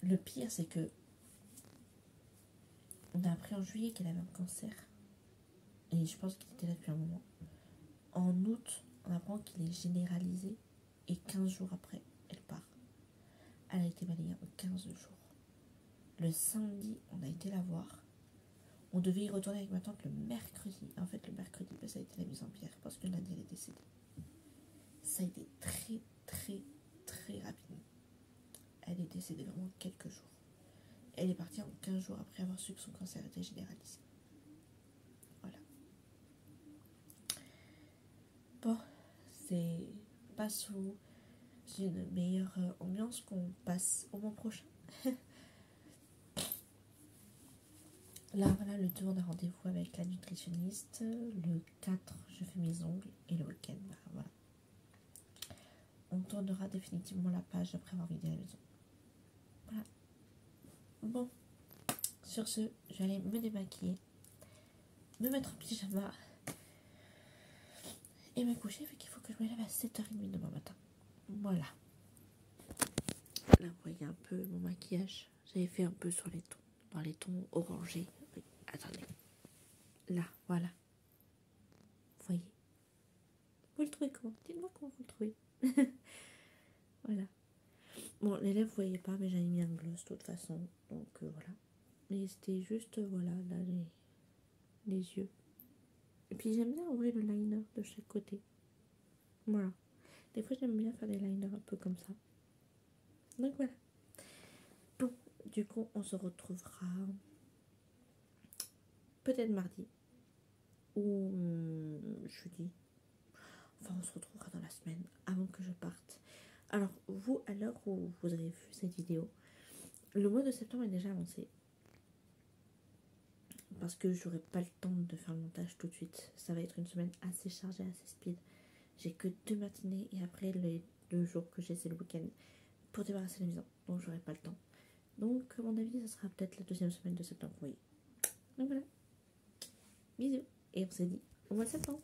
Le pire, c'est que on a appris en juillet qu'elle avait un cancer. Et je pense qu'il était là depuis un moment. En août, on apprend qu'il est généralisé. Et 15 jours après, elle part. Elle a été balayée en 15 jours. Le samedi, on a été la voir. On devait y retourner avec ma tante le mercredi. En fait, le mercredi, ça a été la mise en pierre. Parce que lundi, elle est décédée. Ça a été très, très, très rapidement. Elle est décédée vraiment quelques jours. Elle est partie en 15 jours après avoir su que son cancer était généralisé. Voilà. Bon, c'est pas sous une meilleure ambiance qu'on passe au mois prochain. Là, voilà, le 2, on a rendez-vous avec la nutritionniste. Le 4, je fais mes ongles. Et le week-end, voilà. On tournera définitivement la page après avoir vidé la maison. Voilà. Bon, sur ce, je vais aller me démaquiller, me mettre en pyjama et me coucher, vu qu'il faut que je me lève à 7h30 demain matin. Voilà. Là, vous voyez un peu mon maquillage. J'avais fait un peu sur les tons, dans les tons orangés. Oui, attendez. Là, voilà. Vous voyez? Vous le trouvez comment? Dites-moi comment vous le trouvez. Voilà. Bon, les lèvres, vous voyez pas, mais j'avais mis un gloss de toute façon. Donc, voilà. Mais c'était juste, voilà, là, les yeux. Et puis, j'aime bien ouvrir le liner de chaque côté. Voilà. Des fois, j'aime bien faire des liners un peu comme ça. Donc, voilà. Bon, du coup, on se retrouvera peut-être mardi ou jeudi. Enfin, on se retrouvera dans la semaine avant que je parte. Alors, vous, à l'heure où vous avez vu cette vidéo, le mois de septembre est déjà avancé. Parce que j'aurai pas le temps de faire le montage tout de suite. Ça va être une semaine assez chargée, assez speed. J'ai que 2 matinées et après les 2 jours que j'ai, c'est le week-end pour débarrasser la maison. Donc, j'aurai pas le temps. Donc, à mon avis, ça sera peut-être la 2e semaine de septembre, vous voyez. Donc voilà. Bisous. Et on se dit au mois de septembre.